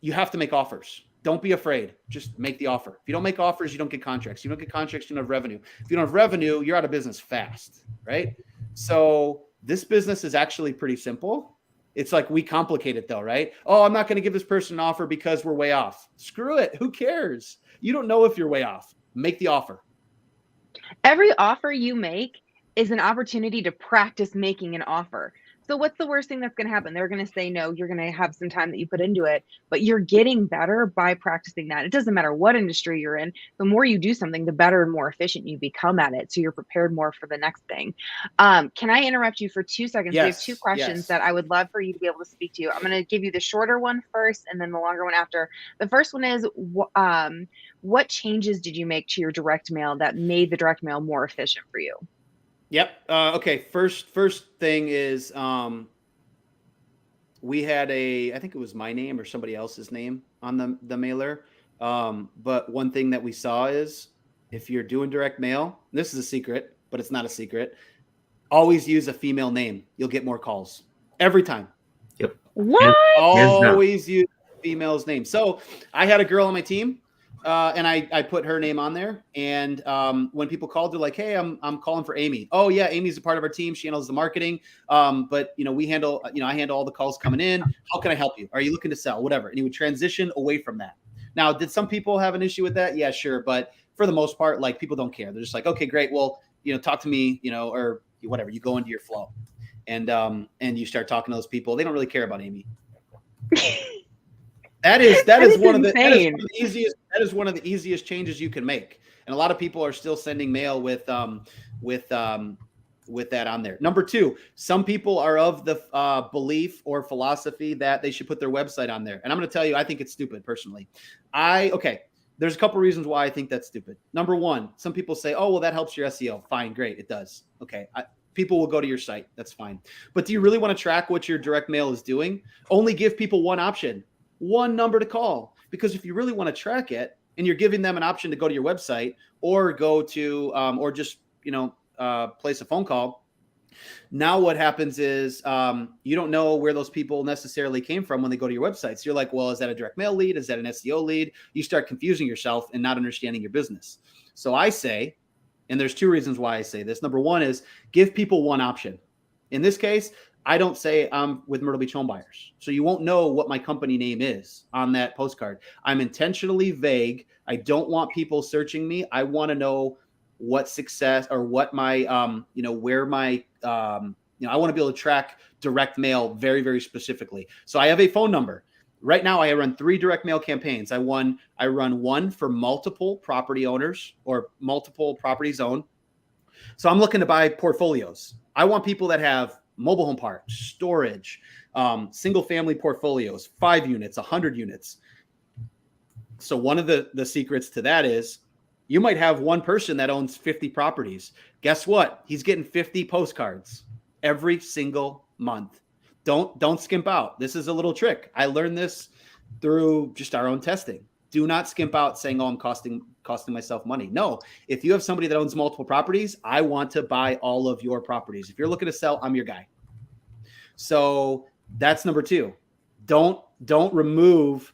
you have to make offers. Don't be afraid. Just make the offer. If you don't make offers, you don't get contracts. You don't get contracts, you don't have revenue. If you don't have revenue, you're out of business fast, right? So this business is actually pretty simple. It's like we complicate it though, right? Oh, I'm not going to give this person an offer because we're way off. Screw it. Who cares? You don't know if you're way off. Make the offer. Every offer you make is an opportunity to practice making an offer. So what's the worst thing that's going to happen? They're going to say no. You're going to have some time that you put into it, but you're getting better by practicing that. It doesn't matter what industry you're in. The more you do something, the better and more efficient you become at it. So you're prepared more for the next thing. Can I interrupt you for 2 seconds? We have two questions that I would love for you to be able to speak to. I'm going to give you the shorter one first and then the longer one after. The first one is, what changes did you make to your direct mail that made the direct mail more efficient for you? Yep. Okay. First thing is, we had I think it was my name or somebody else's name on the mailer. But one thing that we saw is, if you're doing direct mail, this is a secret, but it's not a secret, always use a female name. You'll get more calls every time. Yep. What? Always use a female's name. So I had a girl on my team. And I put her name on there. And when people called, they're like, hey, I'm calling for Amy. Oh yeah, Amy's a part of our team. She handles the marketing. But I handle all the calls coming in. How can I help you? Are you looking to sell? Whatever. And he would transition away from that. Now, did some people have an issue with that? Yeah, sure. But for the most part, like, people don't care. They're just like, okay, great. Well, talk to me, or whatever. You go into your flow, and you start talking to those people. They don't really care about Amy. That is one of the easiest changes you can make. And a lot of people are still sending mail with that on there. Number two, some people are of the belief or philosophy that they should put their website on there. And I'm going to tell you, I think it's stupid personally. There's a couple reasons why I think that's stupid. Number one, some people say, oh, well, that helps your SEO. Fine, great, it does. Okay, people will go to your site. That's fine. But do you really want to track what your direct mail is doing? Only give people one option. One number to call, because if you really want to track it and you're giving them an option to go to your website or go to or just place a phone call, Now what happens is you don't know where those people necessarily came from when they go to your website. So you're like, well, is that a direct mail lead? Is that an SEO lead? You start confusing yourself and not understanding your business. So I say, and there's two reasons why I say this. Number one is give people one option. In this case, I don't say I'm with Myrtle Beach Home Buyers. So you won't know what my company name is on that postcard. I'm intentionally vague. I don't want people searching me. I want to know what success or what my, where my, I want to be able to track direct mail very, very specifically. So I have a phone number. Right now, I run 3 direct mail campaigns. I run one for multiple property owners or multiple properties owned. So I'm looking to buy portfolios. I want people that have mobile home parks, storage, single family portfolios, 5 units, 100 units. So one of the secrets to that is you might have one person that owns 50 properties. Guess what? He's getting 50 postcards every single month. Don't skimp out. This is a little trick. I learned this through just our own testing. Do not skimp out saying, oh, I'm costing myself money. No, if you have somebody that owns multiple properties, I want to buy all of your properties. If you're looking to sell, I'm your guy. So that's number 2. Don't remove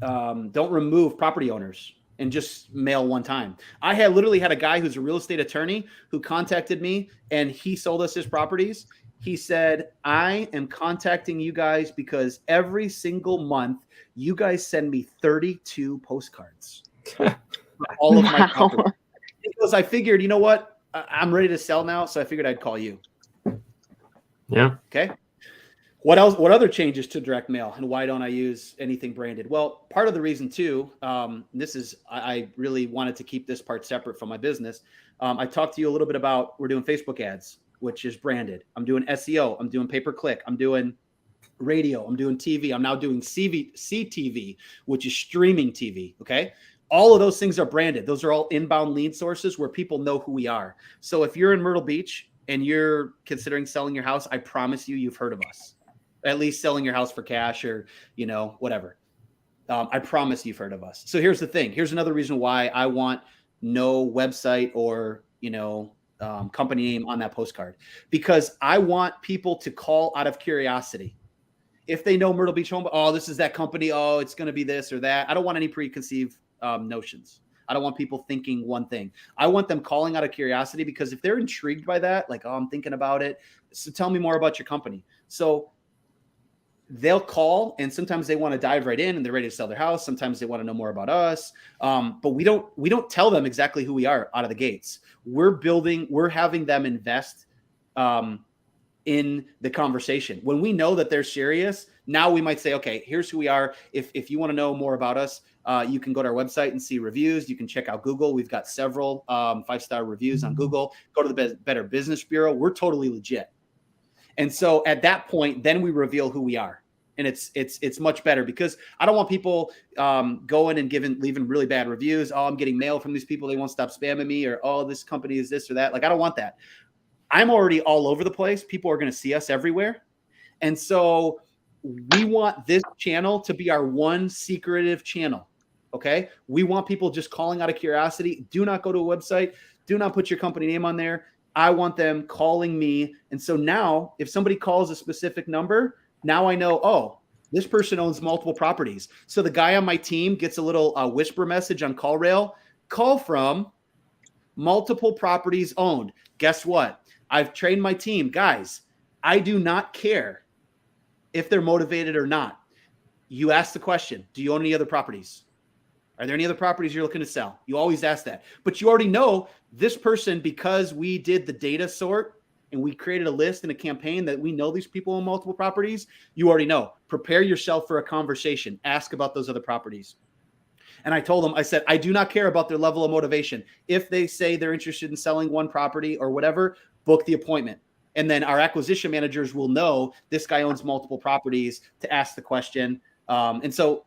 property owners and just mail one time. I literally had a guy who's a real estate attorney who contacted me and he sold us his properties. He said, I am contacting you guys because every single month you guys send me 32 postcards for all of my properties. Because I figured, you know what? I'm ready to sell now. So I figured I'd call you. Yeah. Okay. What else? What other changes to direct mail, and why don't I use anything branded? Well, part of the reason too, I really wanted to keep this part separate from my business. I talked to you a little bit about we're doing Facebook ads, which is branded. I'm doing SEO. I'm doing pay-per-click. I'm doing radio. I'm doing TV. I'm now doing CTV, which is streaming TV. Okay. All of those things are branded. Those are all inbound lead sources where people know who we are. So if you're in Myrtle Beach and you're considering selling your house, I promise you've heard of us. At least selling your house for cash or, whatever. I promise you've heard of us. So here's the thing. Here's another reason why I want no website or, company name on that postcard, because I want people to call out of curiosity. If they know Myrtle Beach Home, oh, this is that company. Oh, it's going to be this or that. I don't want any preconceived notions. I don't want people thinking one thing. I want them calling out of curiosity, because if they're intrigued by that, like, oh, I'm thinking about it, so tell me more about your company. So they'll call, and sometimes they want to dive right in and they're ready to sell their house. Sometimes they want to know more about us. But we don't tell them exactly who we are out of the gates. We're having them invest in the conversation. When we know that they're serious, now we might say, okay, here's who we are. If you want to know more about us, you can go to our website and see reviews. You can check out Google. We've got several 5-star reviews on Google. Go to the Better Business Bureau. We're totally legit. And so at that point, then we reveal who we are. And it's much better, because I don't want people going and leaving really bad reviews. Oh, I'm getting mail from these people. They won't stop spamming me, or, oh, this company is this or that. Like, I don't want that. I'm already all over the place. People are going to see us everywhere. And so we want this channel to be our one secretive channel. Okay. We want people just calling out of curiosity. Do not go to a website. Do not put your company name on there. I want them calling me. And so now if somebody calls a specific number, now I know, oh, this person owns multiple properties. So the guy on my team gets a little whisper message on CallRail, call from multiple properties owned. Guess what? I've trained my team. Guys, I do not care if they're motivated or not. You ask the question, do you own any other properties? Are there any other properties you're looking to sell? You always ask that. But you already know this person, because we did the data sort and we created a list and a campaign that we know these people own multiple properties. You already know. Prepare yourself for a conversation. Ask about those other properties. And I told them, I said, I do not care about their level of motivation. If they say they're interested in selling one property or whatever, book the appointment. And then our acquisition managers will know this guy owns multiple properties to ask the question. And so,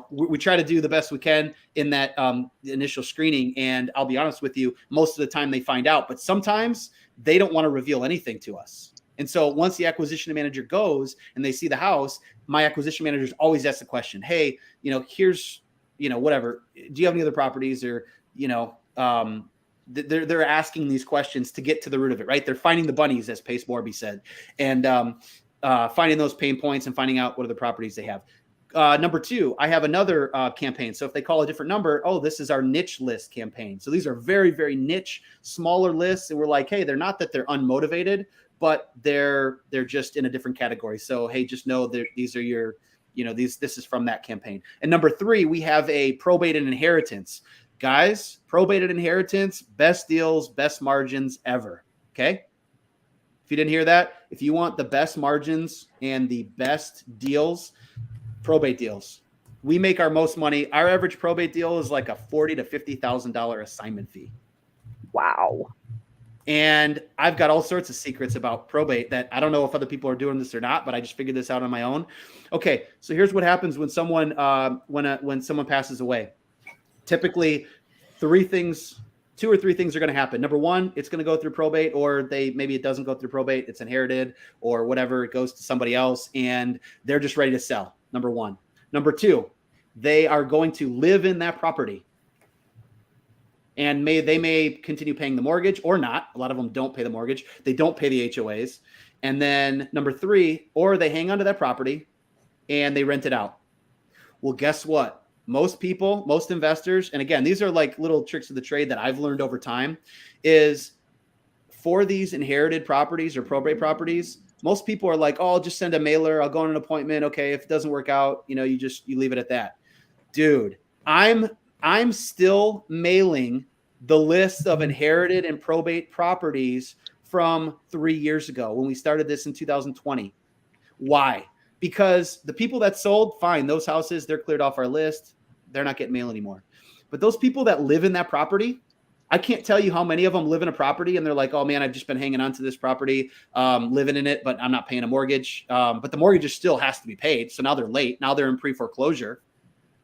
we try to do the best we can in that initial screening. And I'll be honest with you, most of the time they find out, but sometimes they don't want to reveal anything to us. And so once the acquisition manager goes and they see the house, my acquisition managers always ask the question, hey, here's, whatever, do you have any other properties, or, they're asking these questions to get to the root of it, right? They're finding the bunnies, as Pace Morby said, and finding those pain points and finding out what are the properties they have. Number two, I have another campaign. So if they call a different number, oh, this is our niche list campaign. So these are very, very niche, smaller lists. And we're like, hey, they're not that they're unmotivated, but they're just in a different category. So, hey, just know that these are your, this is from that campaign. And number three, we have a probate and inheritance. Guys, probate and inheritance, best deals, best margins ever. Okay. If you didn't hear that, if you want the best margins and the best deals, probate deals. We make our most money. Our average probate deal is like a $40,000 to $50,000 assignment fee. Wow. And I've got all sorts of secrets about probate that I don't know if other people are doing this or not, but I just figured this out on my own. Okay, so here's what happens when someone when someone passes away. Typically, two or three things are going to happen. Number one, it's going to go through probate, or maybe it doesn't go through probate, it's inherited or whatever, it goes to somebody else and they're just ready to sell. Number one. Number two, they are going to live in that property. And they may continue paying the mortgage or not. A lot of them don't pay the mortgage. They don't pay the HOAs. And then number three, or they hang onto that property and they rent it out. Well, guess what? Most people, most investors, and again, these are like little tricks of the trade that I've learned over time, is for these inherited properties or probate properties, most people are like, oh, I'll just send a mailer. I'll go on an appointment. Okay. If it doesn't work out, you leave it at that. Dude, I'm still mailing the list of inherited and probate properties from 3 years ago when we started this in 2020. Why? Because the people that sold, fine, those houses, they're cleared off our list. They're not getting mail anymore. But those people that live in that property, I can't tell you how many of them live in a property and they're like, oh man, I've just been hanging on to this property, living in it, but I'm not paying a mortgage. But the mortgage still has to be paid. So now they're late. Now they're in pre-foreclosure.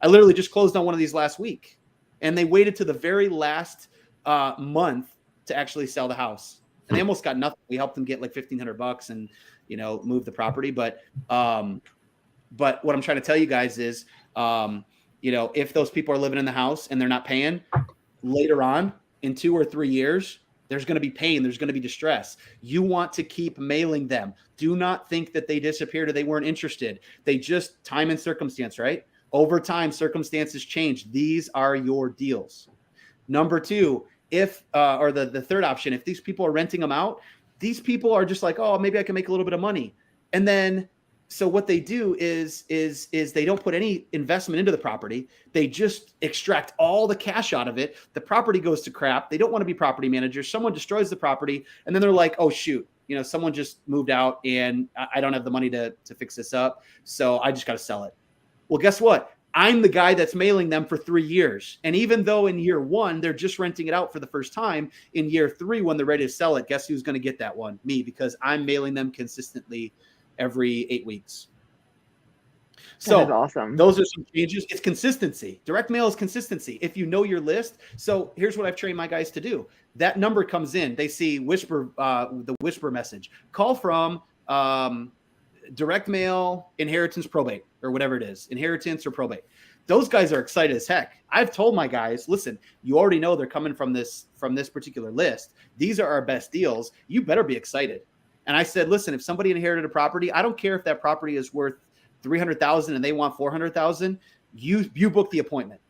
I literally just closed on one of these last week and they waited to the very last month to actually sell the house. And they almost got nothing. We helped them get like $1,500 and, move the property. But what I'm trying to tell you guys is, if those people are living in the house and they're not paying, later on in 2 or 3 years, there's going to be pain. There's going to be distress. You want to keep mailing them. Do not think that they disappeared or they weren't interested. They just time and circumstance, right? Over time, circumstances change. These are your deals. Number two, or the third option, if these people are renting them out, these people are just like, oh, maybe I can make a little bit of money. And then, so what they do is they don't put any investment into the property. They just extract all the cash out of it. The property goes to crap. They don't want to be property managers. Someone destroys the property. And then they're like, oh, shoot, someone just moved out and I don't have the money to fix this up. So I just got to sell it. Well, guess what? I'm the guy that's mailing them for 3 years. And even though in year one, they're just renting it out for the first time, in year three, when they're ready to sell it, guess who's going to get that one? Me, because I'm mailing them consistently every 8 weeks. So that is awesome. Those are some changes. It's consistency. Direct mail is consistency. If you know your list. So here's what I've trained my guys to do. That number comes in. They see the whisper message. Call from direct mail, inheritance, probate, or whatever it is, inheritance or probate. Those guys are excited as heck. I've told my guys, listen, you already know they're coming from this particular list. These are our best deals. You better be excited. And I said, listen, if somebody inherited a property, I don't care if that property is worth $300,000 and they want $400,000. You book the appointment.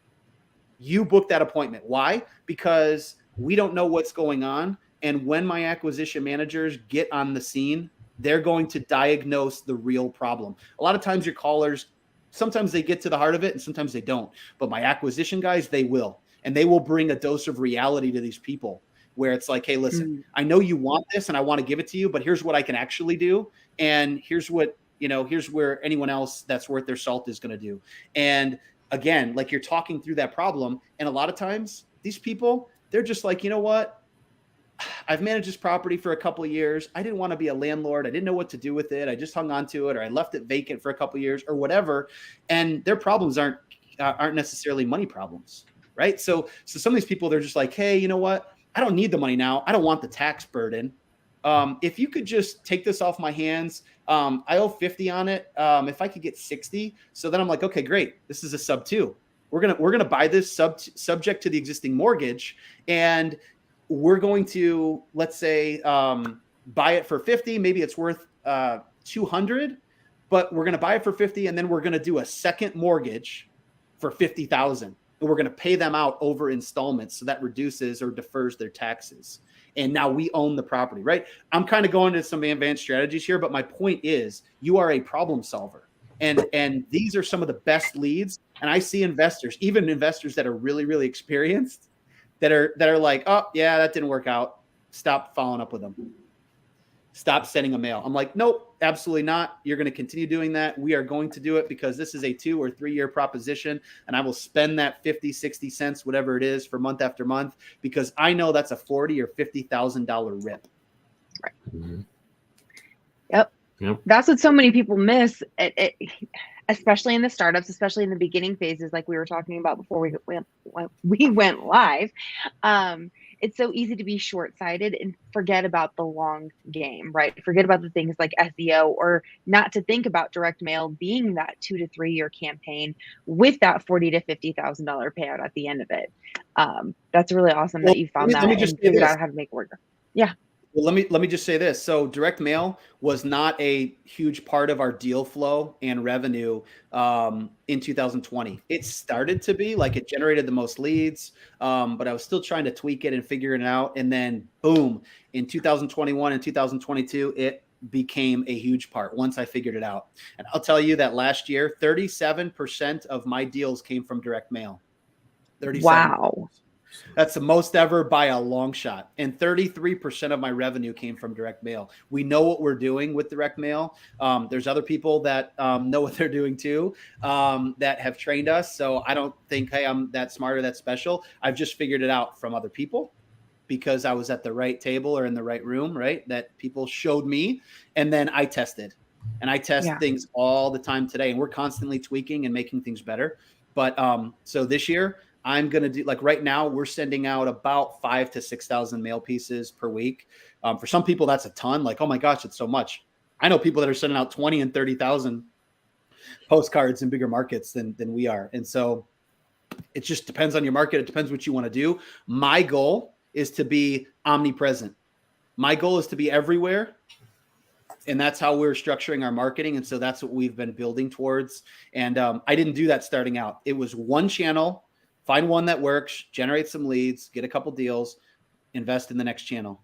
You book that appointment. Why? Because we don't know what's going on. And when my acquisition managers get on the scene, they're going to diagnose the real problem. A lot of times your callers, sometimes they get to the heart of it and sometimes they don't. But my acquisition guys, they will. And they will bring a dose of reality to these people where it's like, hey, listen, I know you want this and I want to give it to you, but here's what I can actually do. And here's what, here's where anyone else that's worth their salt is going to do. And again, like you're talking through that problem. And a lot of times these people, they're just like, you know what? I've managed this property for a couple of years. I didn't want to be a landlord. I didn't know what to do with it. I just hung on to it, or I left it vacant for a couple of years or whatever. And their problems aren't necessarily money problems, right? So some of these people, they're just like, hey, you know what? I don't need the money now. I don't want the tax burden. If you could just take this off my hands, I owe 50 on it. If I could get 60. So then I'm like, okay, great. This is a sub 2. We're going to buy this subject to the existing mortgage. And we're going to, let's say, buy it for 50, maybe it's worth 200, but we're going to buy it for 50 and then we're going to do a second mortgage for 50,000 and we're going to pay them out over installments, so that reduces or defers their taxes. And now we own the property, right? I'm kind of going into some advanced strategies here, but my point is you are a problem solver. And these are some of the best leads. And I see investors, even investors that are really, really experienced, that are like, oh yeah, that didn't work out. Stop following up with them. Stop sending a mail. I'm like, nope, absolutely not. You're going to continue doing that. We are going to do it because this is a 2 or 3 year proposition. And I will spend that 50, 60 cents, whatever it is, for month after month, because I know that's a $40,000 or $50,000 rip. Right. Mm-hmm. Yep. That's what so many people miss, especially in the startups, especially in the beginning phases, like we were talking about before we went live. It's so easy to be short-sighted and forget about the long game, right? Forget about the things like SEO, or not to think about direct mail being that 2 to 3 year campaign with that $40,000 to $50,000 payout at the end of it. That's really awesome that you found that and figured out how to make it work. Yeah. Well, let me just say this. So direct mail was not a huge part of our deal flow and revenue in 2020. It started to be, like, it generated the most leads, but I was still trying to tweak it and figure it out. And then boom, in 2021 and 2022, it became a huge part once I figured it out. And I'll tell you that last year, 37% of my deals came from direct mail. 37%. Wow. That's the most ever by a long shot. And 33% of my revenue came from direct mail. We know what we're doing with direct mail. There's other people that know what they're doing too, that have trained us. So I don't think, hey, I'm that smart or that special. I've just figured it out from other people because I was at the right table or in the right room, right? That people showed me. And then I tested. And I test things all the time today. And we're constantly tweaking and making things better. But so this year, I'm going to do, like, right now we're sending out about 5,000 to 6,000 mail pieces per week. For some people, that's a ton. Like, oh my gosh, it's so much. I know people that are sending out 20 and 30,000 postcards in bigger markets than we are. And so it just depends on your market. It depends what you want to do. My goal is to be omnipresent. My goal is to be everywhere. And that's how we're structuring our marketing. And so that's what we've been building towards. And I didn't do that starting out. It was one channel. Find one that works, generate some leads, get a couple deals, invest in the next channel.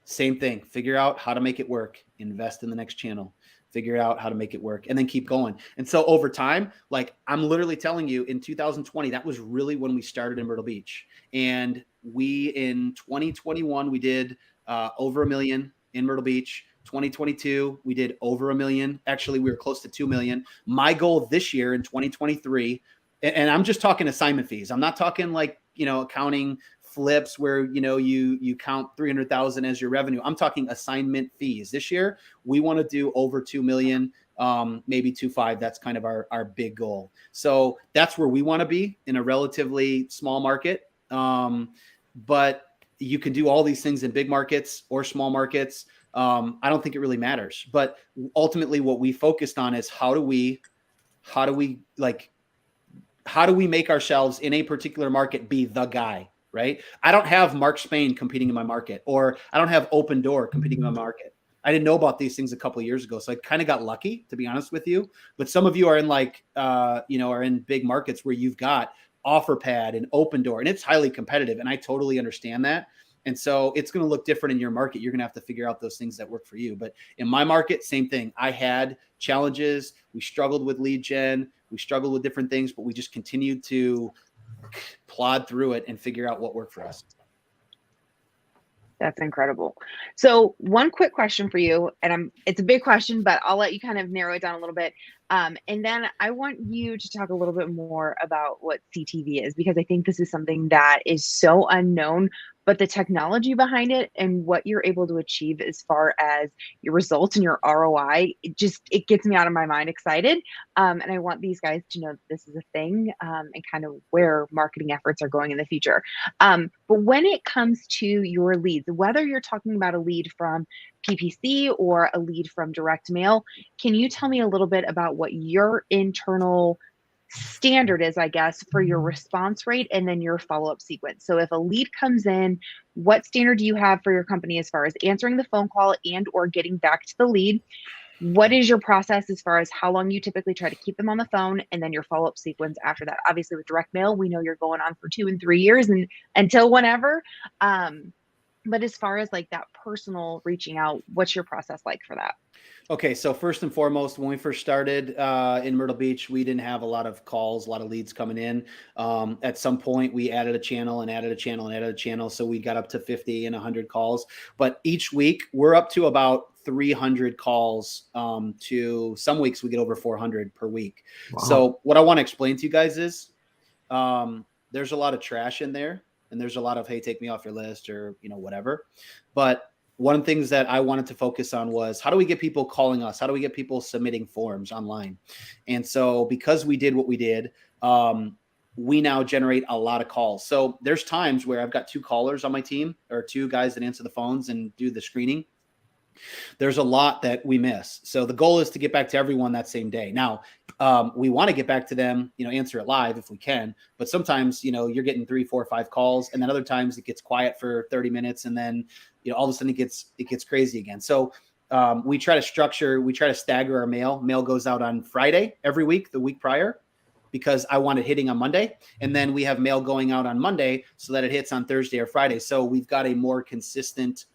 Same thing. Figure out how to make it work. Invest in the next channel. Figure out how to make it work, and then keep going. And so over time, like, I'm literally telling you, in 2020, that was really when we started in Myrtle Beach. And we, in 2021, we did over $1 million in Myrtle Beach. 2022, we did over $1 million. Actually, we were close to $2 million. My goal this year in 2023, and I'm just talking assignment fees. I'm not talking like, accounting flips where, you count 300,000 as your revenue. I'm talking assignment fees. This year, we want to do over 2 million, maybe 2.5. That's kind of our big goal. So that's where we want to be, in a relatively small market. But you can do all these things in big markets or small markets. I don't think it really matters. But ultimately, what we focused on is how do we make ourselves in a particular market be the guy, right? I don't have Mark Spain competing in my market, or I don't have Open Door competing in my market. I didn't know about these things a couple of years ago. So I kind of got lucky, to be honest with you. But some of you are in are in big markets where you've got OfferPad and Open Door, and it's highly competitive. And I totally understand that. And so it's going to look different in your market. You're going to have to figure out those things that work for you. But in my market, same thing. I had challenges. We struggled with lead gen. We struggled with different things, but we just continued to plod through it and figure out what worked for us. That's incredible. So one quick question for you, and it's a big question, but I'll let you kind of narrow it down a little bit. And then I want you to talk a little bit more about what CTV is, because I think this is something that is so unknown, but the technology behind it and what you're able to achieve as far as your results and your ROI, it gets me out of my mind excited. And I want these guys to know that this is a thing, and kind of where marketing efforts are going in the future. But when it comes to your leads, whether you're talking about a lead from PPC or a lead from direct mail, can you tell me a little bit about what your internal standard is, I guess, for your response rate and then your follow-up sequence. So if a lead comes in, what standard do you have for your company as far as answering the phone call and or getting back to the lead? What is your process as far as how long you typically try to keep them on the phone, and then your follow-up sequence after that? Obviously with direct mail, we know you're going on for 2 and 3 years and until whenever. But as far as like that personal reaching out, what's your process like for that? Okay, so first and foremost, when we first started in Myrtle Beach, we didn't have a lot of calls, a lot of leads coming in. At some point, we added a channel and added a channel and added a channel. So we got up to 50 and 100 calls. But each week, we're up to about 300 calls to some weeks we get over 400 per week. Wow. So what I want to explain to you guys is there's a lot of trash in there. And there's a lot of, hey, take me off your list or, whatever. But one of the things that I wanted to focus on was how do we get people calling us? How do we get people submitting forms online? And so because we did what we did, we now generate a lot of calls. So there's times where I've got 2 callers on my team or 2 guys that answer the phones and do the screening. There's a lot that we miss. So the goal is to get back to everyone that same day. Now, we want to get back to them, answer it live if we can. But sometimes, you're getting 3, 4, 5 calls. And then other times it gets quiet for 30 minutes. And then, all of a sudden it gets crazy again. So we try to stagger our mail. Mail goes out on Friday every week, the week prior, because I want it hitting on Monday. And then we have mail going out on Monday so that it hits on Thursday or Friday. So we've got a more consistent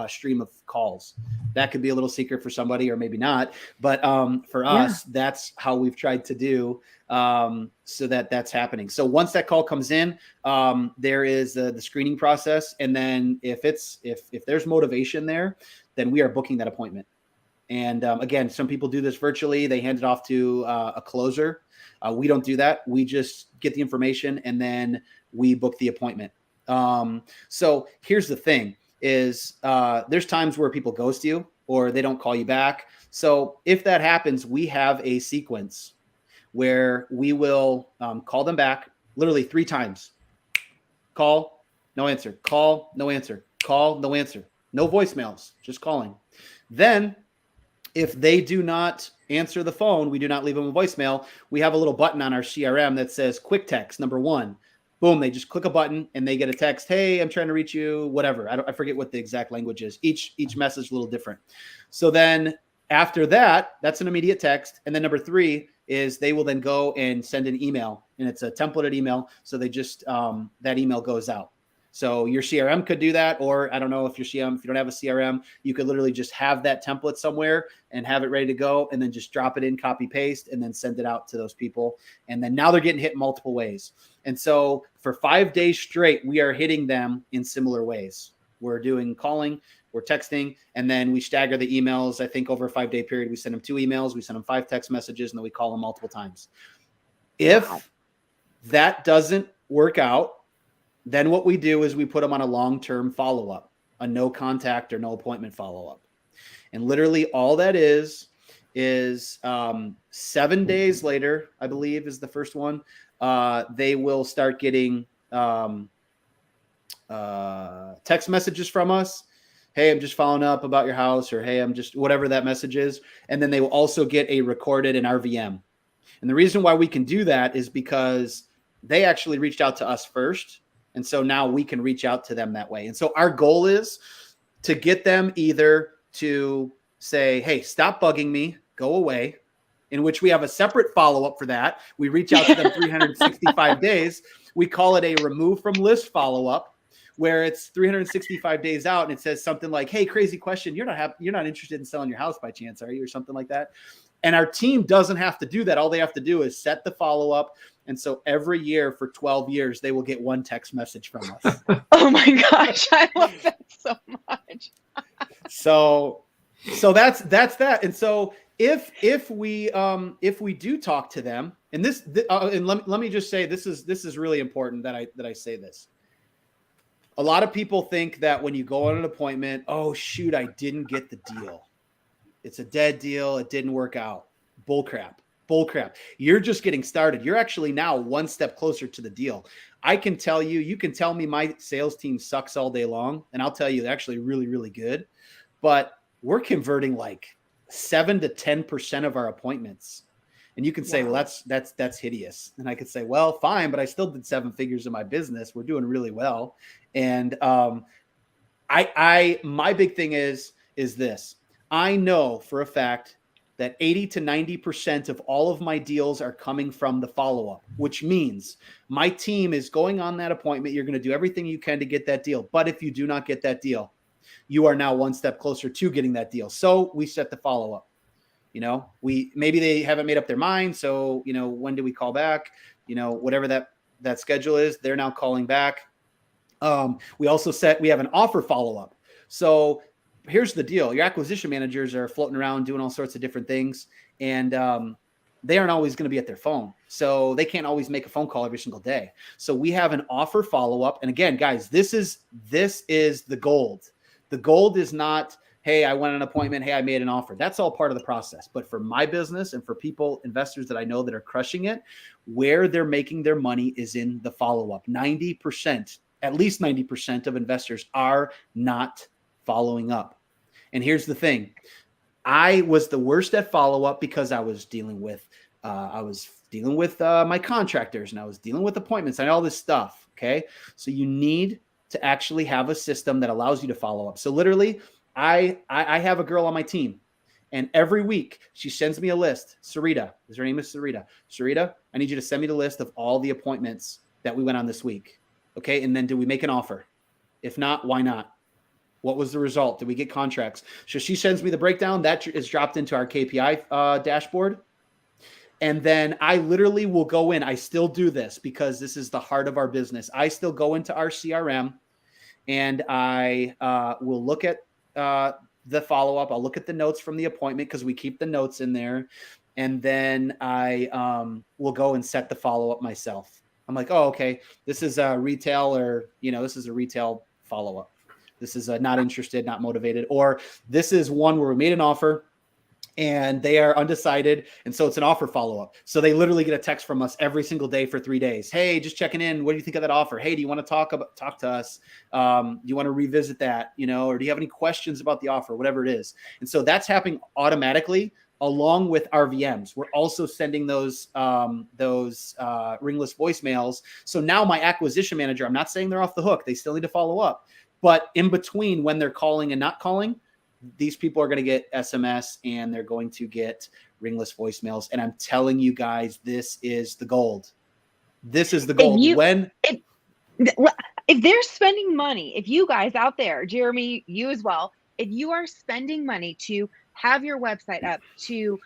stream of calls. That could be a little secret for somebody or maybe not, but for us, that's how we've tried to do so that's happening. So once that call comes in, there is the screening process, and then if there's motivation there, then we are booking that appointment. And again, some people do this virtually. They hand it off to a closer. We don't do that. We just get the information and then we book the appointment. So here's the thing. Is there's times where people ghost you or they don't call you back. So if that happens, we have a sequence where we will call them back literally 3 times. Call, no answer. Call, no answer. Call, no answer. No voicemails, just calling. Then if they do not answer the phone, we do not leave them a voicemail. We have a little button on our CRM that says quick text number 1. Boom, they just click a button and they get a text. Hey, I'm trying to reach you, whatever. I forget what the exact language is. Each message is a little different. So then after that, that's an immediate text. And then number 3 is they will then go and send an email, and it's a templated email. So they just, that email goes out. So your CRM could do that, or I don't know if if you don't have a CRM, you could literally just have that template somewhere and have it ready to go, and then just drop it in, copy, paste, and then send it out to those people. And then now they're getting hit multiple ways. And so for 5 days straight, we are hitting them in similar ways. We're doing calling, we're texting, and then we stagger the emails. I think over a 5-day period, we send them 2 emails, we send them 5 text messages, and then we call them multiple times. If that doesn't work out, then what we do is we put them on a long-term follow-up, a no contact or no appointment follow-up. And literally all that is 7 days later, I believe is the first one, they will start getting text messages from us. Hey, I'm just following up about your house, or hey, I'm just whatever that message is. And then they will also get a recorded in RVM. And the reason why we can do that is because they actually reached out to us first. And so now we can reach out to them that way. And so our goal is to get them either to say, hey, stop bugging me, go away, in which we have a separate follow-up for that. We reach out to them 365 days. We call it a remove from list follow-up, where it's 365 days out and it says something like, hey, crazy question. You're not interested in selling your house by chance, are you? Or something like that. And our team doesn't have to do that. All they have to do is set the follow-up. And so every year for 12 years, they will get 1 text message from us. Oh my gosh. I love that so much. So that's that. And so if we do talk to them, and let me just say, this is really important that I say this. A lot of people think that when you go on an appointment, oh shoot, I didn't get the deal. It's a dead deal. It didn't work out. Bullcrap. You're just getting started. You're actually now 1 step closer to the deal. I can tell you can tell me my sales team sucks all day long, and I'll tell you they're actually really, really good. But we're converting like 7 to 10% of our appointments. And you can say, Wow. well, that's hideous. And I could say, well, fine, but I still did 7 figures in my business. We're doing really well. And my big thing is this. I know for a fact that 80 to 90% of all of my deals are coming from the follow-up, which means my team is going on that appointment. You're going to do everything you can to get that deal. But if you do not get that deal, you are now one step closer to getting that deal. So we set the follow-up. Maybe they haven't made up their mind. So, when do we call back? Whatever that schedule is, they're now calling back. We also we have an offer follow-up. So here's the deal. Your acquisition managers are floating around doing all sorts of different things. And they aren't always going to be at their phone. So they can't always make a phone call every single day. So we have an offer follow-up. And again, guys, this is the gold. The gold is not, hey, I went on an appointment. Hey, I made an offer. That's all part of the process. But for my business and for investors that I know that are crushing it, where they're making their money is in the follow-up. 90%, at least 90% of investors are not following up. And here's the thing. I was the worst at follow-up because I was dealing with my contractors, and I was dealing with appointments and all this stuff. Okay. So you need to actually have a system that allows you to follow up. So literally, I have a girl on my team, and every week she sends me a list. Sarita, her name is Sarita. Sarita, I need you to send me the list of all the appointments that we went on this week. Okay. And then do we make an offer? If not, why not? What was the result? Did we get contracts? So she sends me the breakdown that is dropped into our KPI dashboard. And then I literally will go in. I still do this because this is the heart of our business. I still go into our CRM, and I will look at the follow-up. I'll look at the notes from the appointment because we keep the notes in there. And then I will go and set the follow-up myself. I'm like, oh, okay, this is a retail, or, this is a retail follow-up. This is a not interested, not motivated, or this is one where we made an offer and they are undecided. And so it's an offer follow-up. So they literally get a text from us every single day for 3 days. Hey, just checking in. What do you think of that offer? Hey, do you want to talk to us? Do you want to revisit that? Or do you have any questions about the offer, whatever it is? And so that's happening automatically along with our VMs. We're also sending those ringless voicemails. So now my acquisition manager, I'm not saying they're off the hook. They still need to follow up. But in between, when they're calling and not calling, these people are going to get SMS and they're going to get ringless voicemails. And I'm telling you guys, this is the gold. This is the gold. If they're spending money, if you guys out there, Jeremy, you as well, if you are spending money to have your website up, to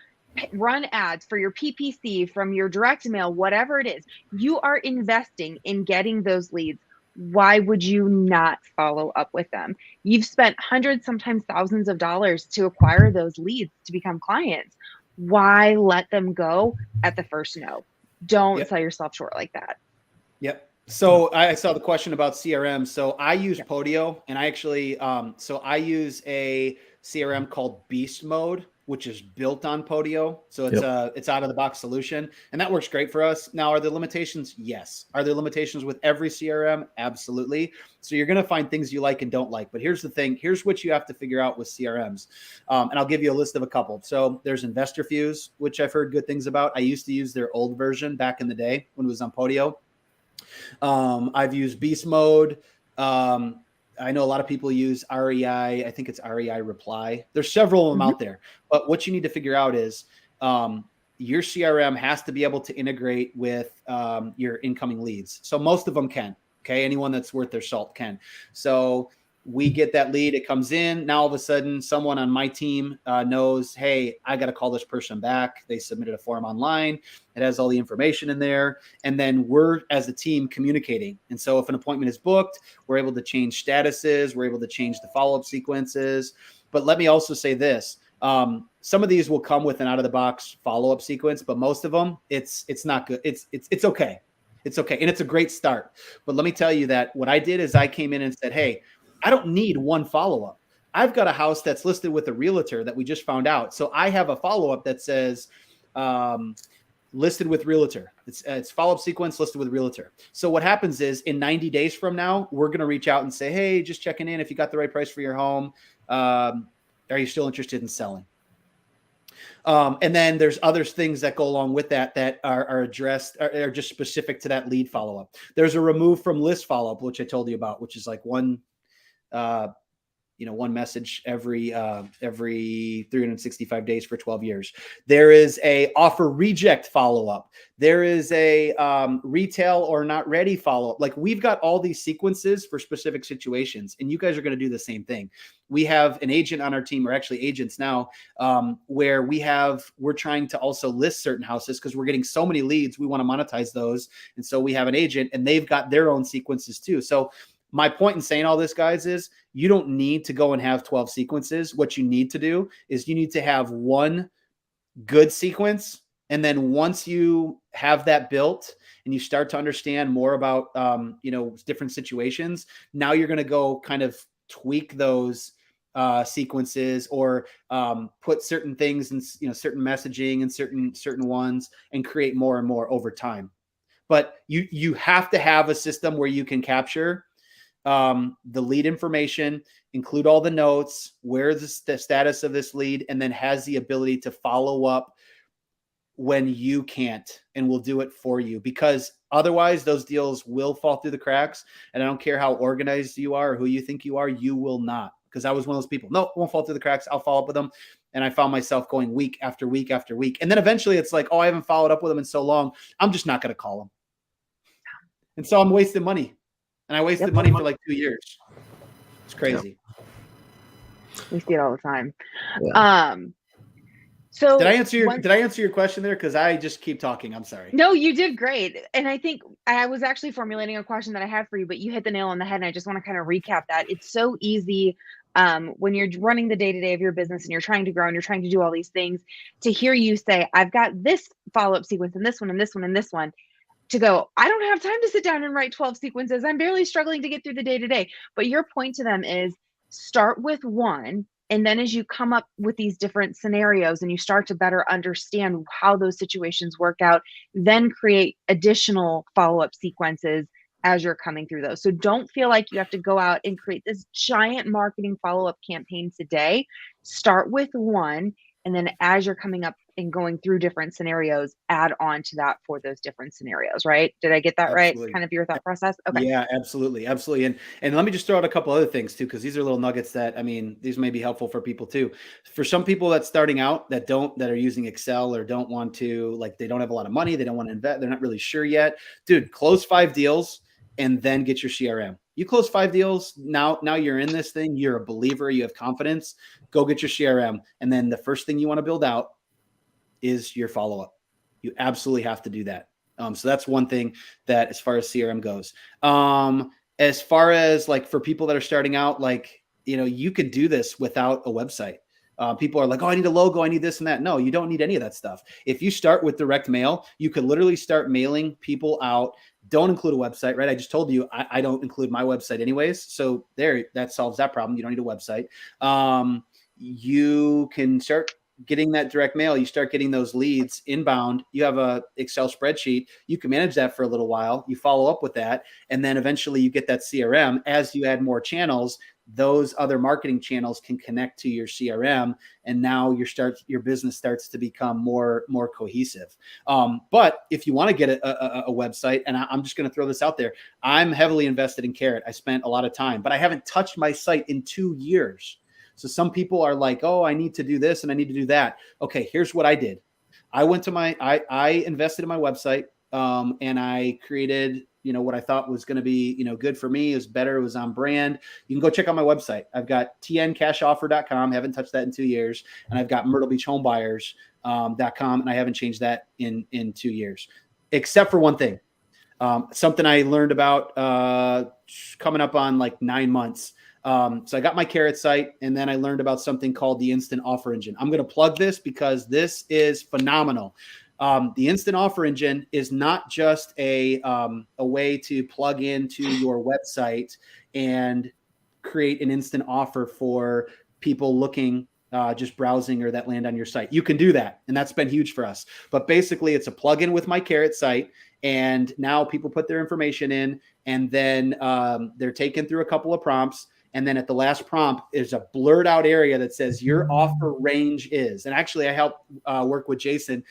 run ads for your PPC, from your direct mail, whatever it is, you are investing in getting those leads. Why would you not follow up with them? You've spent hundreds, sometimes thousands of dollars to acquire those leads to become clients. Why let them go at the first no? Don't sell yourself short like that. Yep. So I saw the question about CRM. So I use Podio, and I actually, I use a CRM called Beast Mode, which is built on Podio. So it's out of the box solution, and that works great for us. Now, are there limitations? Yes. Are there limitations with every CRM? Absolutely. So you're going to find things you like and don't like. But here's the thing. Here's what you have to figure out with CRMs. And I'll give you a list of a couple. So there's InvestorFuse, which I've heard good things about. I used to use their old version back in the day when it was on Podio. I've used Beast Mode. I know a lot of people use REI. I think it's REI Reply. There's several of them out there. But what you need to figure out is your CRM has to be able to integrate with your incoming leads. So most of them can. Okay. Anyone that's worth their salt can. So we get that lead. It comes in. Now, all of a sudden, someone on my team knows, hey, I got to call this person back. They submitted a form online. It has all the information in there. And then we're, as a team, communicating. And so if an appointment is booked, we're able to change statuses. We're able to change the follow-up sequences. But let me also say this. Some of these will come with an out-of-the-box follow-up sequence, but most of them, it's not good. It's okay. It's okay. And it's a great start. But let me tell you that what I did is I came in and said, hey, I don't need one follow-up. I've got a house that's listed with a realtor that we just found out. So I have a follow-up that says listed with realtor. It's follow-up sequence listed with realtor. So what happens is in 90 days from now, we're going to reach out and say, hey, just checking in if you got the right price for your home. Are you still interested in selling? And then there's other things that go along with that are addressed, are just specific to that lead follow-up. There's a remove from list follow-up, which I told you about, which is like one message every 365 days for 12 years. There is a offer reject follow-up. There is a retail or not ready follow-up. Like, we've got all these sequences for specific situations, and you guys are going to do the same thing. We have an agent on our team, or actually agents now, where we're trying to also list certain houses because we're getting so many leads. We want to monetize those. And so we have an agent, and they've got their own sequences too. So my point in saying all this, guys, is you don't need to go and have 12 sequences. What you need to do is you need to have one good sequence. And then once you have that built and you start to understand more about, different situations, now you're going to go kind of tweak those sequences, or put certain things in, certain messaging and certain ones, and create more and more over time. But you have to have a system where you can capture the lead information, include all the notes, where is the status of this lead, and then has the ability to follow up when you can't, and will do it for you, because otherwise those deals will fall through the cracks. And I don't care how organized you are or who you think you are, you will not. Because I was one of those people. No, it won't fall through the cracks. I'll follow up with them. And I found myself going week after week after week. And then eventually it's like, oh, I haven't followed up with them in so long, I'm just not going to call them. And so I'm wasting money. And I wasted money for like 2 years. It's crazy. We see it all the time. Yeah. So did I answer your question there? Because I just keep talking. I'm sorry. No, you did great. And I think I was actually formulating a question that I had for you, but you hit the nail on the head. And I just want to kind of recap that. It's so easy when you're running the day-to-day of your business and you're trying to grow and you're trying to do all these things, to hear you say, I've got this follow-up sequence and this one and this one and this one, to go, I don't have time to sit down and write 12 sequences. I'm barely struggling to get through the day-to-day. But your point to them is, start with one. And then as you come up with these different scenarios and you start to better understand how those situations work out, then create additional follow-up sequences as you're coming through those. So don't feel like you have to go out and create this giant marketing follow-up campaign today. Start with one. And then as you're coming up and going through different scenarios, add on to that for those different scenarios, right? Did I get that Absolutely. right? Kind of your thought process? Okay. Yeah, absolutely. Absolutely. And let me just throw out a couple other things too, because these are little nuggets that, I mean, these may be helpful for people too. For some people that's starting out that are using Excel, or don't want to, like, they don't have a lot of money, they don't want to invest, they're not really sure yet. Dude, close 5 deals and then get your CRM. You close 5 deals, now you're in this thing, you're a believer, you have confidence, go get your CRM. And then the first thing you want to build out is your follow-up. You absolutely have to do that. So that's one thing that, as far as CRM goes. As far as, like, for people that are starting out, like, you could do this without a website. People are like, oh, I need a logo, I need this and that. No, you don't need any of that stuff. If you start with direct mail, you could literally start mailing people out. Don't include a website, right? I just told you I don't include my website anyways. So that solves that problem. You don't need a website. You can start getting that direct mail. You start getting those leads inbound. You have a Excel spreadsheet. You can manage that for a little while. You follow up with that. And then eventually you get that CRM. As you add more channels, those other marketing channels can connect to your CRM. And now your business starts to become more cohesive. But if you want to get a website, and I'm just going to throw this out there, I'm heavily invested in Carrot. I spent a lot of time, but I haven't touched my site in 2 years. So some people are like, oh, I need to do this and I need to do that. Okay, here's what I did. I went to I invested in my website, and I created, what I thought was going to be, good for me. It was better. It was on brand. You can go check out my website. I've got tncashoffer.com. Haven't touched that in 2 years. And I've got myrtlebeachhomebuyers.com. And I haven't changed that in 2 years, except for one thing. Something I learned about coming up on like 9 months. So I got my Carrot site, and then I learned about something called the Instant Offer Engine. I'm going to plug this because this is phenomenal. The Instant Offer Engine is not just a way to plug into your website and create an instant offer for people looking, just browsing, or that land on your site. You can do that, and that's been huge for us. But basically, it's a plugin with my Carrot site, and now people put their information in, and then they're taken through a couple of prompts. And then at the last prompt is a blurred out area that says your offer range is. And actually, I help work with Jason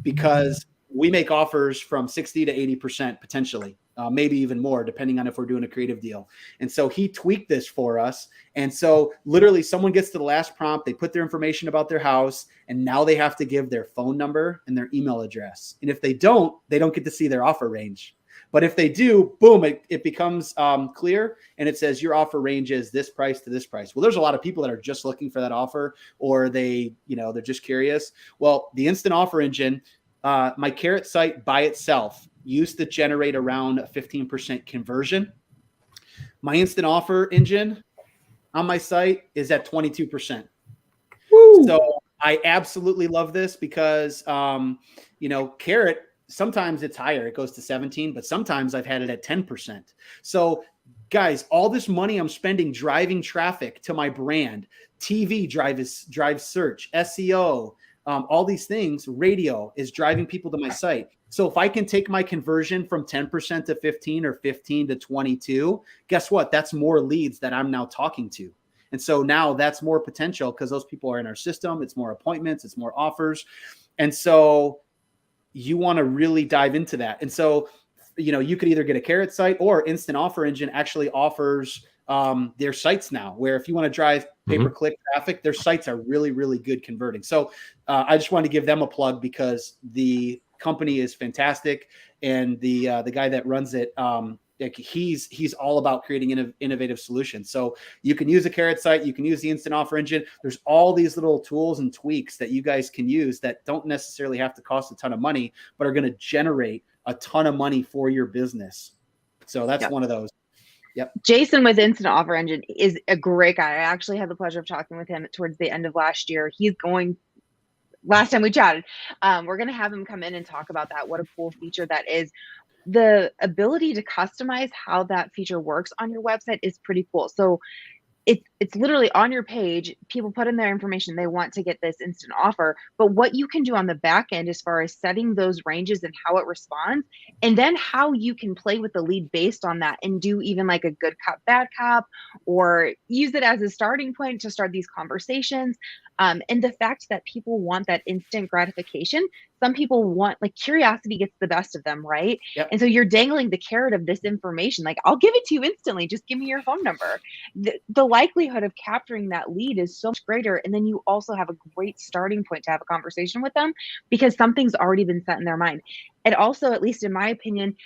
because we make offers from 60 to 80% potentially, maybe even more, depending on if we're doing a creative deal. And so he tweaked this for us. And so literally someone gets to the last prompt, they put their information about their house, and now they have to give their phone number and their email address. And if they don't get to see their offer range. But if they do, boom, it becomes clear, and it says your offer range is this price to this price. Well, there's a lot of people that are just looking for that offer, or they're just curious. Well, the instant offer engine, my Carrot site by itself used to generate around a 15% conversion. My instant offer engine on my site is at 22%. Woo! So I absolutely love this because, Carrot, sometimes it's higher. It goes to 17, but sometimes I've had it at 10%. So guys, all this money I'm spending driving traffic to my brand, TV drives search, SEO, all these things, radio is driving people to my site. So if I can take my conversion from 10% to 15 or 15 to 22, guess what? That's more leads that I'm now talking to. And so now that's more potential because those people are in our system. It's more appointments, it's more offers. And so you want to really dive into that. And so, you could either get a Carrot site, or Instant Offer Engine actually offers their sites now, where if you want to drive pay-per-click traffic, their sites are really, really good converting. So I just wanted to give them a plug because the company is fantastic. And the guy that runs it, he's all about creating innovative solutions. So you can use a Carrot site, you can use the Instant Offer Engine. There's all these little tools and tweaks that you guys can use that don't necessarily have to cost a ton of money, but are going to generate a ton of money for your business. So that's one of those. Yep. Jason with Instant Offer Engine is a great guy. I actually had the pleasure of talking with him towards the end of last year. Last time we chatted, we're going to have him come in and talk about that. What a cool feature that is. The ability to customize how that feature works on your website is pretty cool. So it's literally on your page, people put in their information, they want to get this instant offer, but what you can do on the back end as far as setting those ranges and how it responds, and then how you can play with the lead based on that and do even like a good cop, bad cop, or use it as a starting point to start these conversations. And the fact that people want that instant gratification, some people want, like, curiosity gets the best of them, right? Yep. And so you're dangling the carrot of this information, like, I'll give it to you instantly, just give me your phone number. The likelihood of capturing that lead is so much greater. And then you also have a great starting point to have a conversation with them because something's already been set in their mind. It also, at least in my opinion,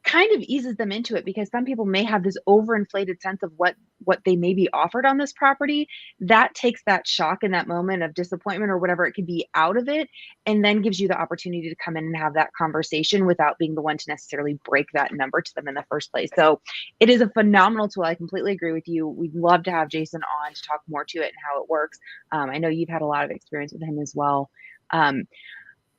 kind of eases them into it because some people may have this overinflated sense of what they may be offered on this property. That takes that shock in that moment of disappointment or whatever it could be out of it, and then gives you the opportunity to come in and have that conversation without being the one to necessarily break that number to them in the first place. So it is a phenomenal tool. I completely agree with you. We'd love to have Jason on to talk more to it and how it works. I know you've had a lot of experience with him as well.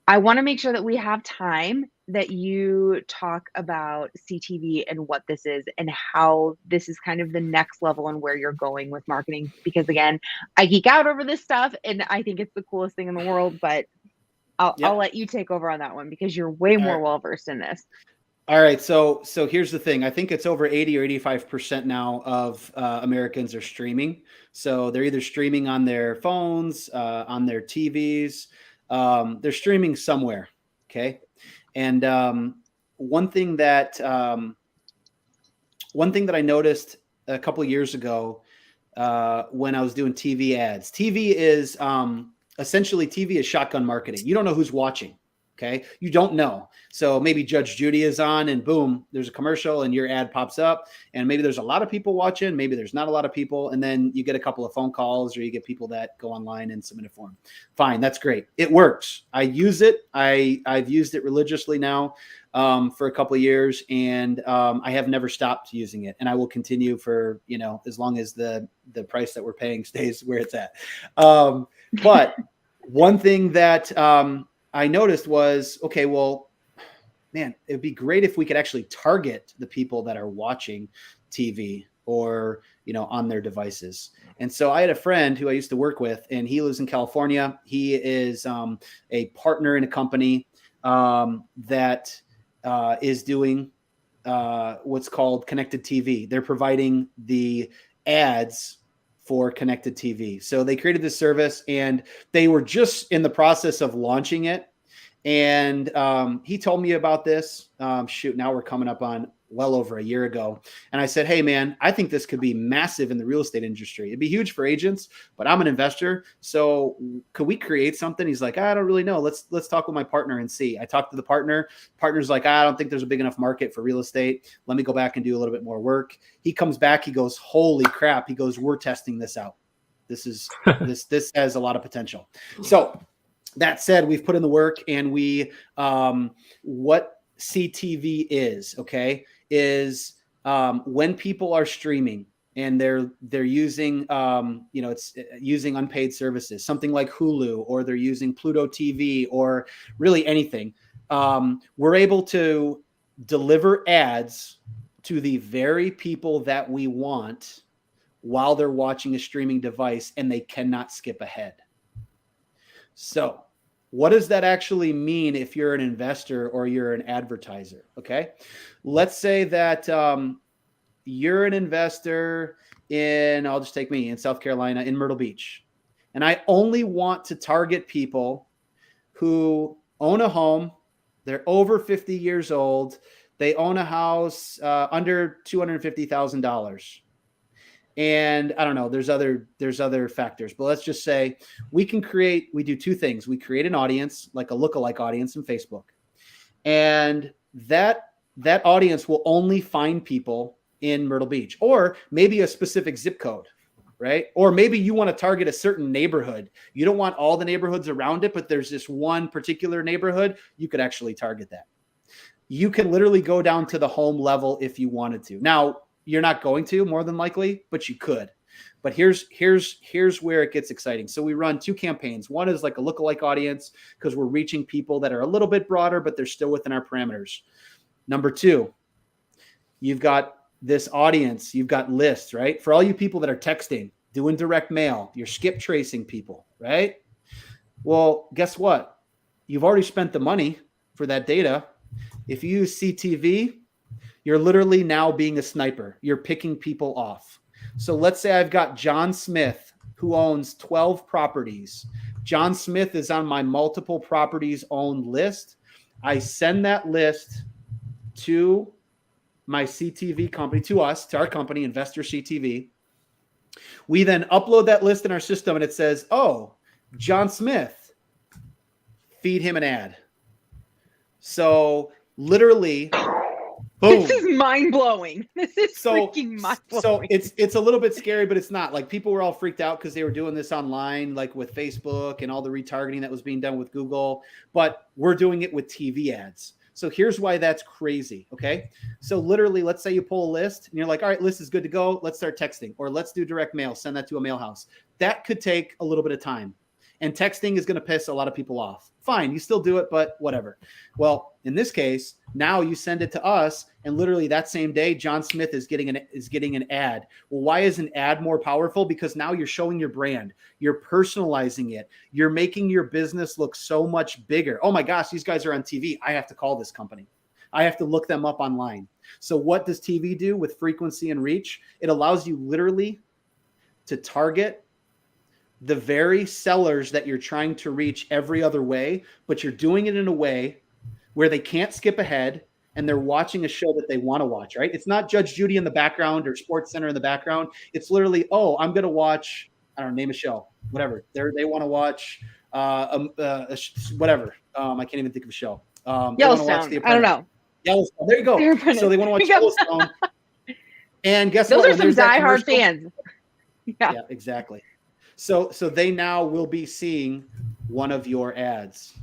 I want to make sure that we have time that you talk about CTV and what this is and how this is kind of the next level and where you're going with marketing. Because again, I geek out over this stuff and I think it's the coolest thing in the world, but I'll let you take over on that one because you're way more well-versed in this. All right. So here's the thing. I think it's over 80 or 85% now of Americans are streaming. So they're either streaming on their phones, on their TVs. They're streaming somewhere. Okay. And one thing that I noticed a couple of years ago when I was doing TV ads, TV is essentially shotgun marketing. You don't know who's watching. Okay. You don't know. So maybe Judge Judy is on and boom, there's a commercial and your ad pops up and maybe there's a lot of people watching. Maybe there's not a lot of people. And then you get a couple of phone calls or you get people that go online and submit a form. Fine. That's great. It works. I use it. I've used it religiously now for a couple of years and I have never stopped using it and I will continue for, as long as the price that we're paying stays where it's at. But one thing that, I noticed was, okay, well, man, it'd be great if we could actually target the people that are watching TV or, on their devices. And so I had a friend who I used to work with and he lives in California. He is a partner in a company that is doing what's called connected TV. They're providing the ads for connected TV. So they created this service, and they were just in the process of launching it. And he told me about this. Now we're coming up on well over a year ago. And I said, hey, man, I think this could be massive in the real estate industry. It'd be huge for agents, but I'm an investor. So could we create something? He's like, I don't really know. Let's talk with my partner and see. I talked to the partner. Partner's like, I don't think there's a big enough market for real estate. Let me go back and do a little bit more work. He comes back. He goes, holy crap. He goes, we're testing this out. This has a lot of potential. So that said, we've put in the work, and what CTV is, okay, is when people are streaming and they're using, it's using unpaid services, something like Hulu, or they're using Pluto TV, or really anything. We're able to deliver ads to the very people that we want while they're watching a streaming device, and they cannot skip ahead. So what does that actually mean if you're an investor or you're an advertiser? Okay. Let's say that you're an investor I'll just take me in South Carolina, in Myrtle Beach. And I only want to target people who own a home. They're over 50 years old. They own a house under $250,000. And I don't know, there's other factors, but let's just say we do two things. We create an audience, like a lookalike audience in Facebook. And that audience will only find people in Myrtle Beach, or maybe a specific zip code, right? Or maybe you want to target a certain neighborhood. You don't want all the neighborhoods around it, but there's this one particular neighborhood. You could actually target that. You can literally go down to the home level if you wanted to. Now, you're not going to, more than likely, but you could. But here's where it gets exciting. So we run two campaigns. One is like a lookalike audience, because we're reaching people that are a little bit broader, but they're still within our parameters. Number two, you've got this audience, you've got lists, right? For all you people that are texting, doing direct mail, you're skip tracing people, right? Well, guess what? You've already spent the money for that data. If you use CTV, you're literally now being a sniper. You're picking people off. So let's say I've got John Smith, who owns 12 properties. John Smith is on my multiple properties owned list. I send that list to my CTV company, to our company, Investor CTV. We then upload that list in our system, and it says, oh, John Smith, feed him an ad. So literally, boom. This is mind-blowing. This is freaking mind-blowing. So it's a little bit scary, but it's not. Like, people were all freaked out because they were doing this online, like with Facebook and all the retargeting that was being done with Google. But we're doing it with TV ads. So here's why that's crazy, okay? So literally, let's say you pull a list and you're like, all right, list is good to go. Let's start texting, or let's do direct mail. Send that to a mail house. That could take a little bit of time. And texting is going to piss a lot of people off. Fine, you still do it, but whatever. Well, in this case, now you send it to us, and literally that same day, John Smith is getting an ad. Well, why is an ad more powerful? Because now you're showing your brand, you're personalizing it, you're making your business look so much bigger. Oh my gosh, these guys are on TV. I have to call this company. I have to look them up online. So what does TV do with frequency and reach? It allows you literally to target the very sellers that you're trying to reach every other way, but you're doing it in a way where they can't skip ahead and they're watching a show that they want to watch, right? It's not Judge Judy in the background or Sports Center in the background. It's literally, oh, I'm going to watch, I don't know, name a show, whatever. They want to watch whatever. I can't even think of a show. Yellowstone. I don't know. Yellowstone. There you go. So they want to watch Yellowstone. And guess what? Those are some diehard fans. Yeah, exactly. So they now will be seeing one of your ads.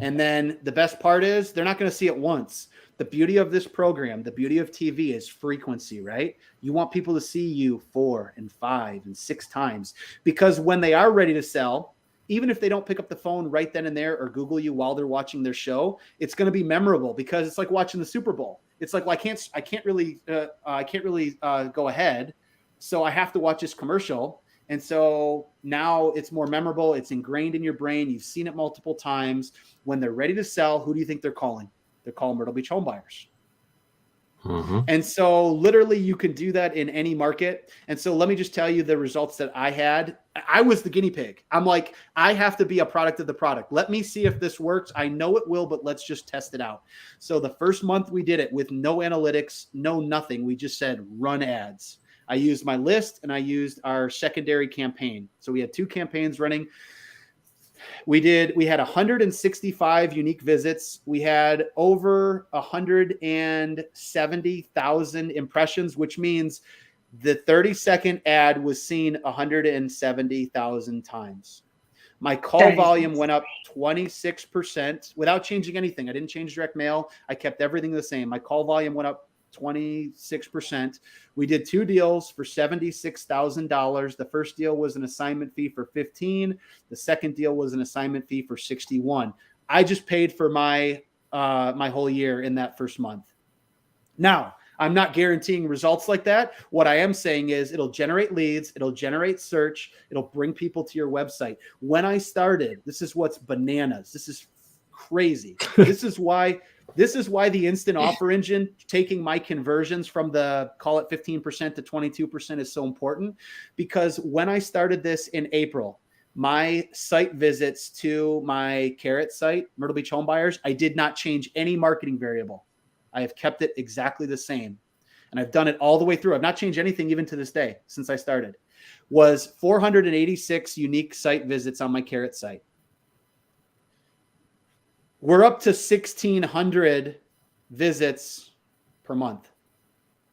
And then the best part is they're not going to see it once. The beauty of this program, the beauty of TV is frequency, right? You want people to see you 4 and 5 and 6 times, because when they are ready to sell, even if they don't pick up the phone right then and there or Google you while they're watching their show, it's going to be memorable, because it's like watching the Super Bowl. It's like, well, I can't really go ahead. So I have to watch this commercial. And so now it's more memorable. It's ingrained in your brain. You've seen it multiple times. When they're ready to sell, who do you think they're calling? They're calling Myrtle Beach home buyers. And so literally you can do that in any market. And so let me just tell you the results that I had. I was the guinea pig. I'm like, I have to be a product of the product. Let me see if this works. I know it will, but let's just test it out. So the first month we did it with no analytics, no nothing. We just said run ads. I used my list and I used our secondary campaign. So we had 2 campaigns running. We had 165 unique visits. We had over 170,000 impressions, which means the 30-second ad was seen 170,000 times. My call volume went up 26% without changing anything. I didn't change direct mail. I kept everything the same. My call volume went up 26%. We did 2 deals for $76,000. The first deal was an assignment fee for $15,000. The second deal was an assignment fee for $61,000. I just paid for my whole year in that first month. Now, I'm not guaranteeing results like that. What I am saying is it'll generate leads, it'll generate search, it'll bring people to your website. When I started, this is what's bananas. This is crazy. This is why the instant offer engine, taking my conversions from call it 15% to 22% is so important, because when I started this in April, my site visits to my Carrot site, Myrtle Beach Home Buyers, I did not change any marketing variable. I have kept it exactly the same. And I've done it all the way through. I've not changed anything even to this day since I started. Was 486 unique site visits on my Carrot site. We're up to 1,600 visits per month.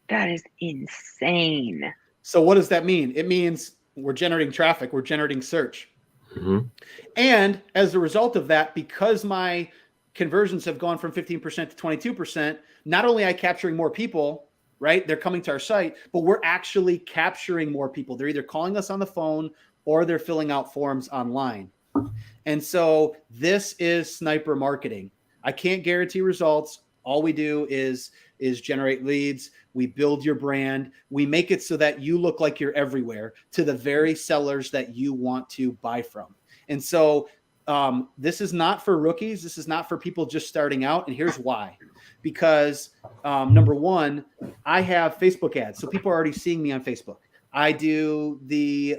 That is insane. So what does that mean? It means we're generating traffic. We're generating search. And as a result of that, because my conversions have gone from 15% to 22%, not only am I capturing more people, right? They're coming to our site, but we're actually capturing more people. They're either calling us on the phone or they're filling out forms online. And so this is sniper marketing. I can't guarantee results. All we do is generate leads. We build your brand. We make it so that you look like you're everywhere to the very sellers that you want to buy from. And so this is not for rookies. This is not for people just starting out. And here's why. Because number one, I have Facebook ads. So people are already seeing me on Facebook. I do the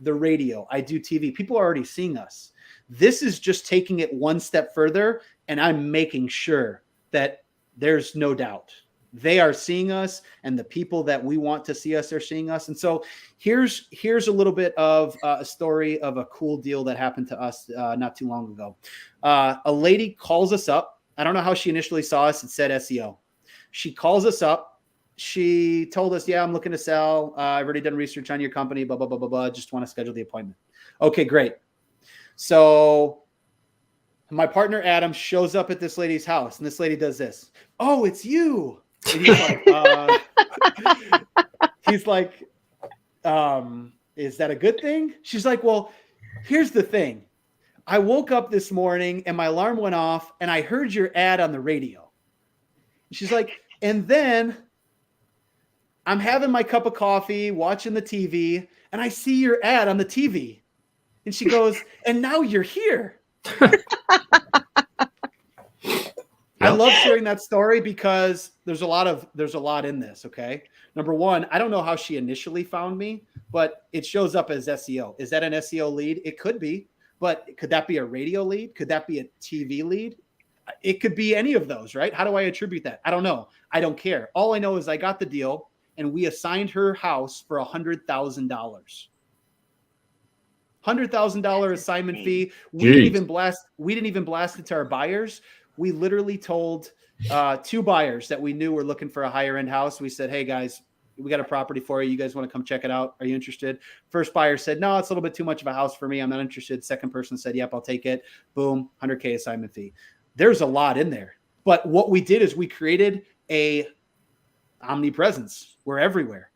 radio. I do TV. People are already seeing us. This is just taking it one step further. And I'm making sure that there's no doubt they are seeing us, and the people that we want to see us are seeing us. And so here's a little bit of a story of a cool deal that happened to us not too long ago. A lady calls us up. I don't know how she initially saw us. It said SEO. She calls us up. She told us, yeah, I'm looking to sell. I've already done research on your company, blah, blah, blah, blah, blah. Just want to schedule the appointment. Okay, great. So my partner, Adam, shows up at this lady's house, and this lady does this. Oh, it's you. And he's like, is that a good thing? She's like, well, here's the thing. I woke up this morning and my alarm went off and I heard your ad on the radio. She's like, and then I'm having my cup of coffee, watching the TV, and I see your ad on the TV. And she goes, and now you're here. I love sharing that story because there's a lot in this. Okay. Number one, I don't know how she initially found me, but it shows up as SEO. Is that an SEO lead? It could be, but could that be a radio lead? Could that be a TV lead? It could be any of those, right? How do I attribute that? I don't know. I don't care. All I know is I got the deal and we assigned her house for $100,000. $100,000 assignment fee. We didn't even blast it to our buyers. We literally told 2 buyers that we knew were looking for a higher end house. We said, hey guys, we got a property for you. You guys want to come check it out? Are you interested? First buyer said, no, it's a little bit too much of a house for me. I'm not interested. Second person said, yep, I'll take it. Boom, $100K assignment fee. There's a lot in there. But what we did is we created a omnipresence. We're everywhere.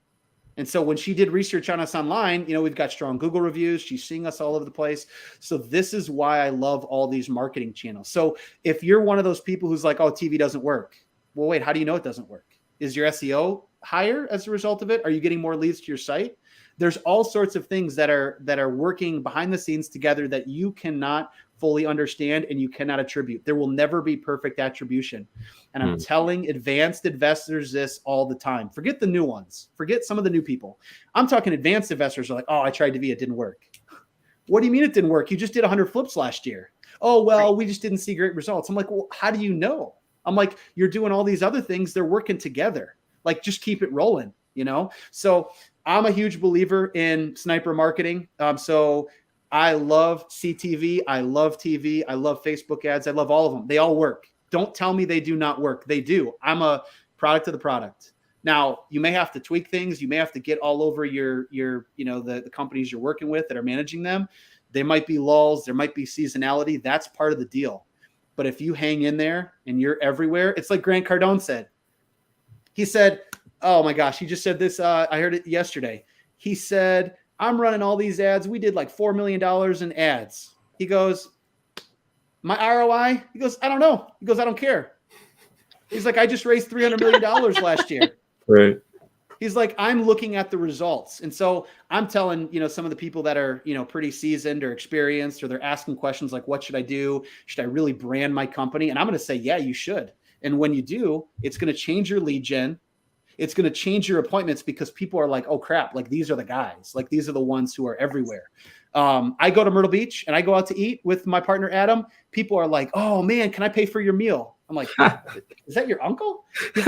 And so when she did research on us online, we've got strong Google reviews. She's seeing us all over the place. So this is why I love all these marketing channels. So if you're one of those people who's like, oh, TV doesn't work. Well, wait, how do you know it doesn't work? Is your SEO higher as a result of it? Are you getting more leads to your site? There's all sorts of things that are working behind the scenes together that you cannot fully understand and you cannot attribute. There will never be perfect attribution. And I'm telling advanced investors this all the time. Forget the new ones. Forget some of the new people. I'm talking advanced investors are like, oh, I tried to be, it didn't work. What do you mean it didn't work? You just did 100 flips last year. Oh, well, we just didn't see great results. I'm like, well, how do you know? I'm like, you're doing all these other things. They're working together. Like, just keep it rolling, you know? So I'm a huge believer in sniper marketing. So I love CTV. I love TV. I love Facebook ads. I love all of them. They all work. Don't tell me they do not work. They do. I'm a product of the product. Now, you may have to tweak things. You may have to get all over your the companies you're working with that are managing them. There might be lulls. There might be seasonality. That's part of the deal. But if you hang in there and you're everywhere, it's like Grant Cardone said. He said, oh my gosh, he just said this. I heard it yesterday. He said, I'm running all these ads. We did like $4 million in ads. He goes, my ROI? He goes, I don't know. He goes, I don't care. He's like, I just raised $300 million last year. Right. He's like, I'm looking at the results. And so I'm telling, some of the people that are, pretty seasoned or experienced, or they're asking questions like, what should I do? Should I really brand my company? And I'm going to say, yeah, you should. And when you do, it's going to change your lead gen. It's going to change your appointments because people are like, oh crap, like these are the guys, like these are the ones who are everywhere. I go to Myrtle Beach and I go out to eat with my partner, Adam. People are like, oh man, can I pay for your meal? I'm like, is that your uncle? He's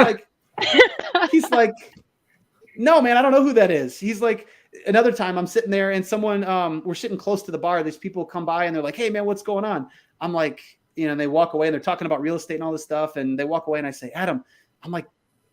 like, no, man, I don't know who that is. He's like, another time I'm sitting there and someone, we're sitting close to the bar. These people come by and they're like, hey man, what's going on? I'm like, and they walk away and they're talking about real estate and all this stuff. And they walk away and I say, Adam, I'm like,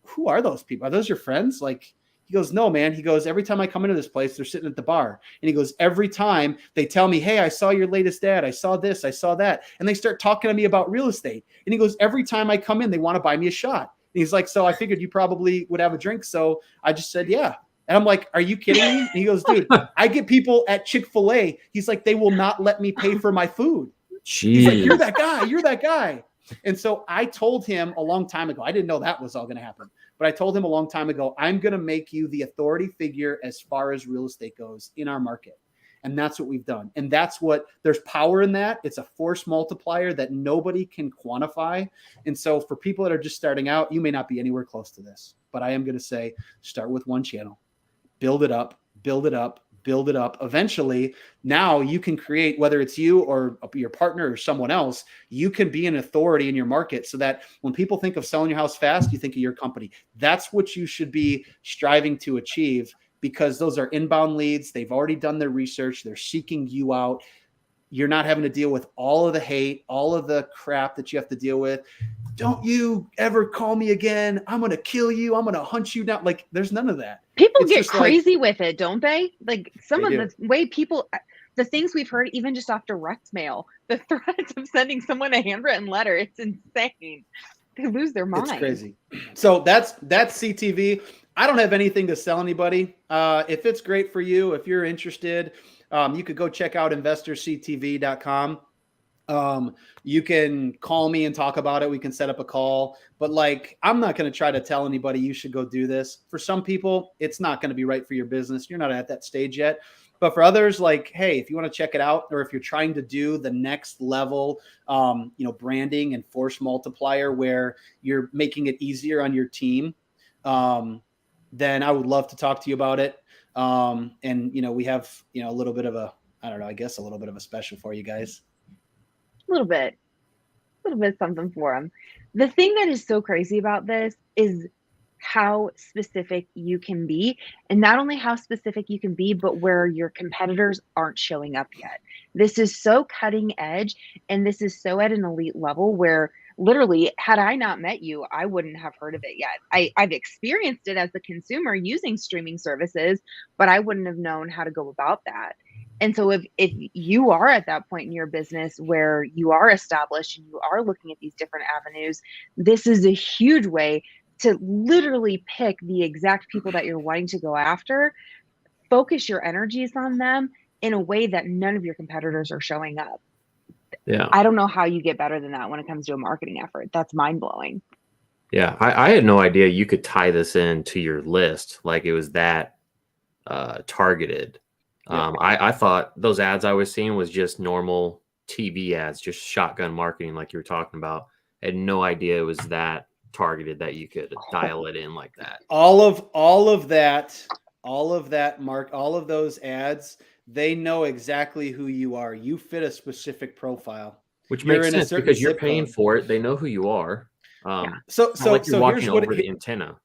who are those people? Are those your friends? Like, he goes, no, man. He goes, every time I come into this place, they're sitting at the bar. And he goes, every time they tell me, hey, I saw your latest ad. I saw this, I saw that. And they start talking to me about real estate. And he goes, every time I come in, they want to buy me a shot. And he's like, so I figured you probably would have a drink. So I just said, yeah. And I'm like, are you kidding me? And he goes, dude, I get people at Chick-fil-A. He's like, they will not let me pay for my food. Jeez. He's like, you're that guy. You're that guy. And so I told him a long time ago, I didn't know that was all going to happen, but I told him a long time ago, I'm going to make you the authority figure as far as real estate goes in our market. And that's what we've done. And that's what, there's power in that. It's a force multiplier that nobody can quantify. And so for people that are just starting out, you may not be anywhere close to this, but I am going to say, start with one channel, build it up, build it up, build it up. Eventually, now you can create, whether it's you or your partner or someone else, you can be an authority in your market so that when people think of selling your house fast, you think of your company. That's what you should be striving to achieve, because those are inbound leads. They've already done their research. They're seeking you out. You're not having to deal with all of the hate, all of the crap that you have to deal with. Don't you ever call me again. I'm going to kill you. I'm going to hunt you down. Like, there's none of that. People get crazy with it, don't they? Like some of do. the way people, the things we've heard, even just after Resmer, the threats of sending someone a handwritten letter, it's insane. They lose their mind. It's crazy. So that's CTV. I don't have anything to sell anybody. If it's great for you, if you're interested, you could go check out investorctv.com. You can call me and talk about it. We can set up a call, but like, I'm not going to try to tell anybody you should go do this. For some people, it's not going to be right for your business. You're not at that stage yet. But for others, like, hey, if you want to check it out, or if you're trying to do the next level, branding and force multiplier where you're making it easier on your team, then I would love to talk to you about it. And we have, a little bit of a, I don't know, I guess a little bit of a special for you guys. A little bit something for them. The thing that is so crazy about this is how specific you can be, and not only how specific you can be, but where your competitors aren't showing up yet. This is so cutting edge, and this is so at an elite level where literally, had I not met you, I wouldn't have heard of it yet. I've experienced it as a consumer using streaming services, but I wouldn't have known how to go about that. And so if you are at that point in your business where you are established and you are looking at these different avenues, this is a huge way to literally pick the exact people that you're wanting to go after, focus your energies on them in a way that none of your competitors are showing up. Yeah. I don't know how you get better than that when it comes to a marketing effort. That's mind blowing. Yeah. I had no idea you could tie this into your list. Like it was that targeted. Yeah. I thought those ads I was seeing was just normal TV ads, just shotgun marketing, like you were talking about. I had no idea it was that targeted that you could dial it in like that. All of that, all of those ads, they know exactly who you are. You fit a specific profile. Which You're makes in a sense certain because you're zip paying code. for it. They know who you are. Yeah. Not like you're watching Here's what over the antenna.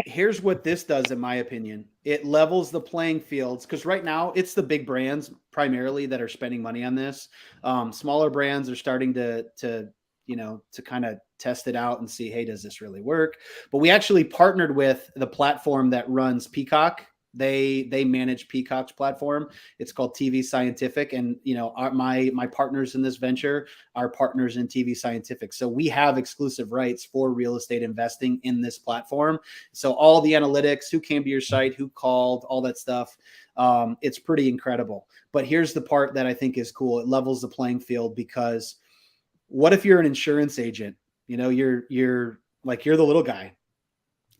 here's what this does, in my opinion. It levels the playing fields, because right now it's the big brands primarily that are spending money on this. Smaller brands are starting to kind of test it out and see, hey, does this really work? But we actually partnered with the platform that runs Peacock. They manage Peacock's platform. It's called TV Scientific, and my partners in this venture are partners in TV Scientific. So we have exclusive rights for real estate investing in this platform. So all the analytics, who came to your site, who called, all that stuff, it's pretty incredible. But here's the part that I think is cool. It levels the playing field, because what if you're an insurance agent? You're the little guy.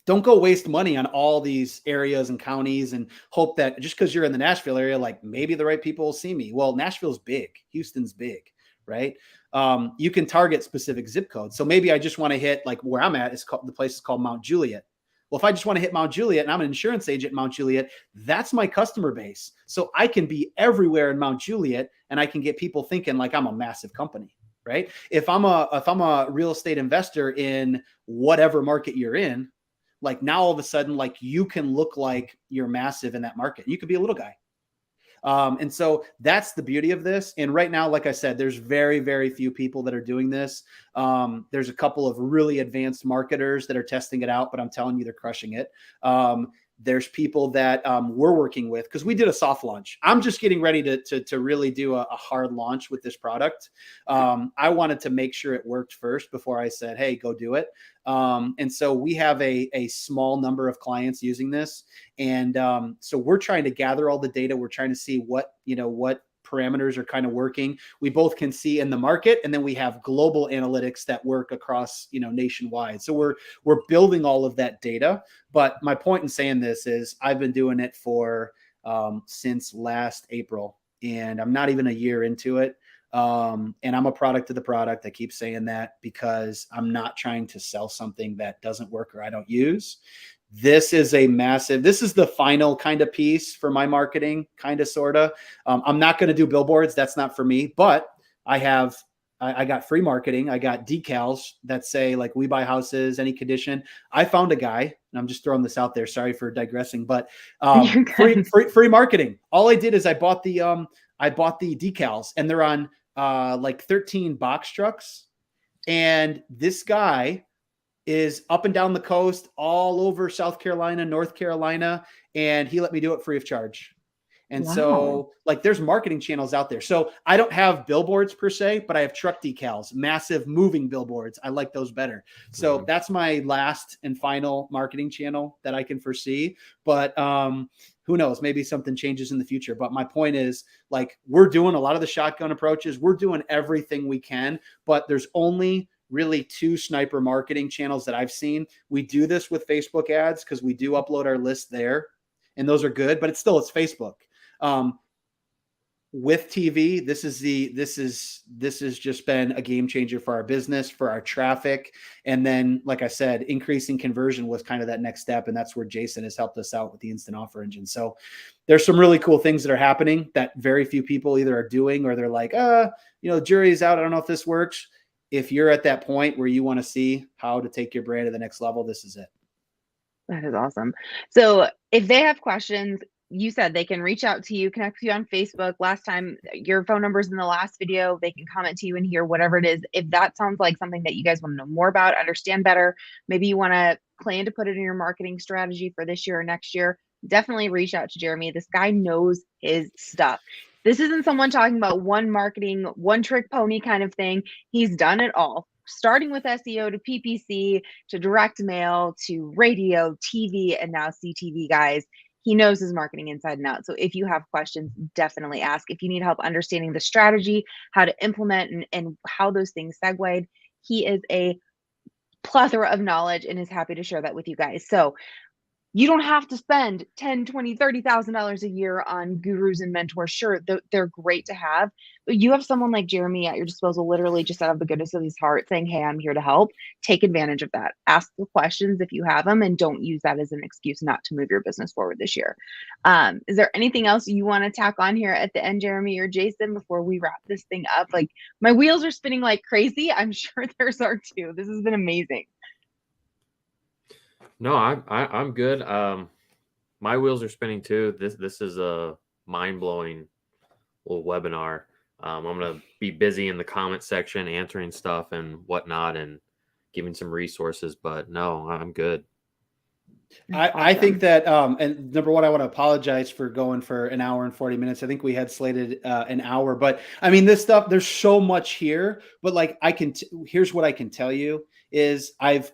Don't go waste money on all these areas and counties and hope that just because you're in the Nashville area, like maybe the right people will see me. Well, Nashville's big, Houston's big, right? You can target specific zip codes. So maybe I just want to hit, like where I'm at, the place is called Mount Juliet. Well, if I just want to hit Mount Juliet and I'm an insurance agent in Mount Juliet, that's my customer base. So I can be everywhere in Mount Juliet, and I can get people thinking like I'm a massive company, right? If I'm a real estate investor in whatever market you're in, like now all of a sudden, like you can look like you're massive in that market. You could be a little guy. And so that's the beauty of this. And right now, like I said, there's very, very few people that are doing this. There's a couple of really advanced marketers that are testing it out, but I'm telling you, they're crushing it. There's people that we're working with, because we did a soft launch. I'm just getting ready to really do a hard launch with this product. I wanted to make sure it worked first before I said, hey, go do it. And so we have a small number of clients using this. And so we're trying to gather all the data. We're trying to see what parameters are kind of working. We both can see in the market, and then we have global analytics that work across, nationwide. So we're building all of that data. But my point in saying this is I've been doing it for since last April, and I'm not even a year into it. And I'm a product of the product. I keep saying that because I'm not trying to sell something that doesn't work or I don't use. This is the final kind of piece for my marketing, kind of, sort of. I'm not going to do billboards. That's not for me, but I got free marketing. I got decals that say like, we buy houses, any condition. I found a guy, and I'm just throwing this out there. Sorry for digressing, but free marketing. All I did is I bought the decals, and they're on like 13 box trucks. And this guy is up and down the coast, all over South Carolina, North Carolina, and he let me do it free of charge. And Wow. so like there's marketing channels out there. So I don't have billboards per se, but I have truck decals, massive moving billboards. I like those better. So that's my last and final marketing channel that I can foresee. But who knows, maybe something changes in the future. But my point is, like, we're doing a lot of the shotgun approaches. We're doing everything we can, but there's only really 2 sniper marketing channels that I've seen. We do this with Facebook ads because we do upload our list there, and those are good, but it's Facebook. With TV, this has just been a game changer for our business, for our traffic. And then, like I said, increasing conversion was kind of that next step. And that's where Jason has helped us out with the instant offer engine. So there's some really cool things that are happening that very few people either are doing, or they're like, jury's out, I don't know if this works. If you're at that point where you want to see how to take your brand to the next level, this is it. That is awesome. So if they have questions, you said they can reach out to you, connect with you on Facebook. Last time, your phone number's in the last video. They can comment to you in here, whatever it is. If that sounds like something that you guys want to know more about, understand better, maybe you want to plan to put it in your marketing strategy for this year or next year, definitely reach out to Jeremy. This guy knows his stuff. This isn't someone talking about one marketing, one trick pony kind of thing. He's done it all, starting with SEO to PPC to direct mail to radio, TV, and now CTV, guys. He knows his marketing inside and out. So if you have questions, definitely ask. If you need help understanding the strategy, how to implement, and how those things segued, he is a plethora of knowledge and is happy to share that with you guys. So You don't have to spend $10, $20, $30,000 a year on gurus and mentors. Sure, they're great to have, but you have someone like Jeremy at your disposal, literally just out of the goodness of his heart saying, hey, I'm here to help. Take advantage of that. Ask the questions if you have them, and don't use that as an excuse not to move your business forward this year. Is there anything else you want to tack on here at the end, Jeremy or Jason, before we wrap this thing up? Like, my wheels are spinning like crazy. I'm sure theirs are too. This has been amazing. No, I'm good. My wheels are spinning too. This is a mind-blowing little webinar. I'm gonna be busy in the comment section answering stuff and whatnot and giving some resources, but no, I'm good. I think that and number one, I want to apologize for going for an hour and 40 minutes. I think we had slated an hour, but I mean, this stuff, there's so much here, but like here's what I can tell you is I'm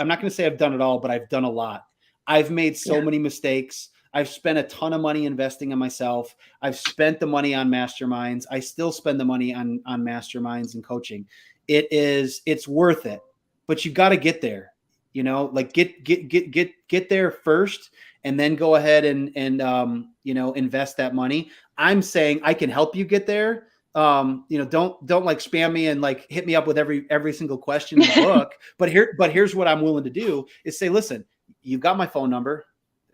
not going to say I've done it all, but I've done a lot. I've made so many mistakes. I've spent a ton of money investing in myself. I've spent the money on masterminds. I still spend the money on masterminds and coaching. It's worth it, but you got to get there. You know, like get there first, and then go ahead and invest that money. I'm saying I can help you get there. Don't like spam me and like hit me up with every single question in the book. But here's what I'm willing to do is say, listen, you've got my phone number,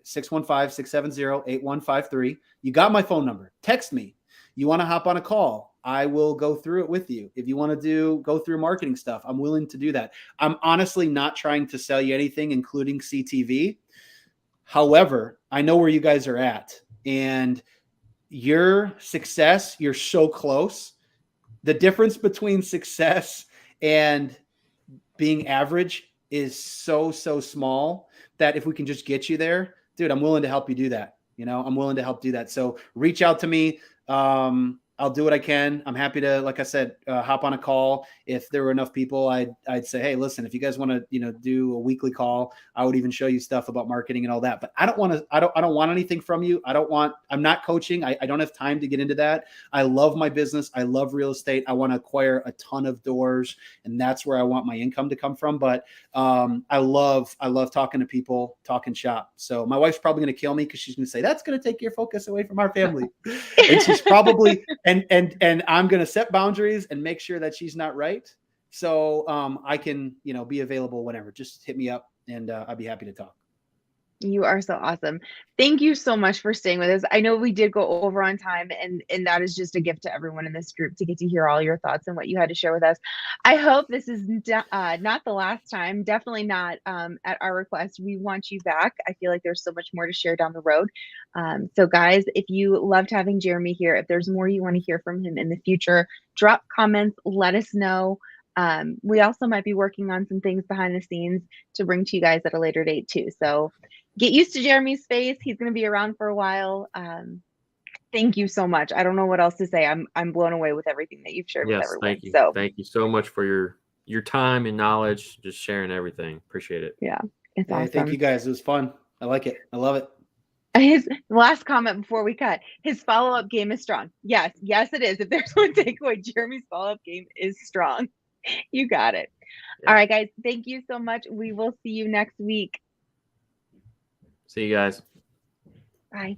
615-670-8153. You got my phone number. Text me. You want to hop on a call? I will go through it with you. If you want to go through marketing stuff, I'm willing to do that. I'm honestly not trying to sell you anything, including CTV. However, I know where you guys are at, and your success, you're so close. The difference between success and being average is so small that if we can just get you there, dude, I'm willing to help you do that. I'm willing to help do that. So reach out to me. I'll do what I can. I'm happy to, like I said, hop on a call. If there were enough people, I'd say, hey, listen, if you guys want to, do a weekly call, I would even show you stuff about marketing and all that. But I don't want anything from you. I'm not coaching. I don't have time to get into that. I love my business. I love real estate. I want to acquire a ton of doors, and that's where I want my income to come from. But I love talking to people, talking shop. So my wife's probably going to kill me because she's going to say, that's going to take your focus away from our family. And she's probably, and I'm going to set boundaries and make sure that she's not right. So I can, be available whenever. Just hit me up, and I'd be happy to talk. You are so awesome. Thank you so much for staying with us. I know we did go over on time, and that is just a gift to everyone in this group to get to hear all your thoughts and what you had to share with us. I hope this is not the last time, definitely not at our request. We want you back. I feel like there's so much more to share down the road. So guys, if you loved having Jeremy here, if there's more you want to hear from him in the future, drop comments, let us know. We also might be working on some things behind the scenes to bring to you guys at a later date too. So get used to Jeremy's face. He's going to be around for a while. Thank you so much. I don't know what else to say. I'm blown away with everything that you've shared with everyone. Thank you. So thank you so much for your time and knowledge, just sharing everything. Appreciate it. Yeah, it's awesome. Thank you guys. It was fun. I like it. I love it. His last comment before we cut, his follow-up game is strong. Yes, it is. If there's one takeaway, Jeremy's follow-up game is strong. You got it. Yeah. All right, guys. Thank you so much. We will see you next week. See you guys. Bye.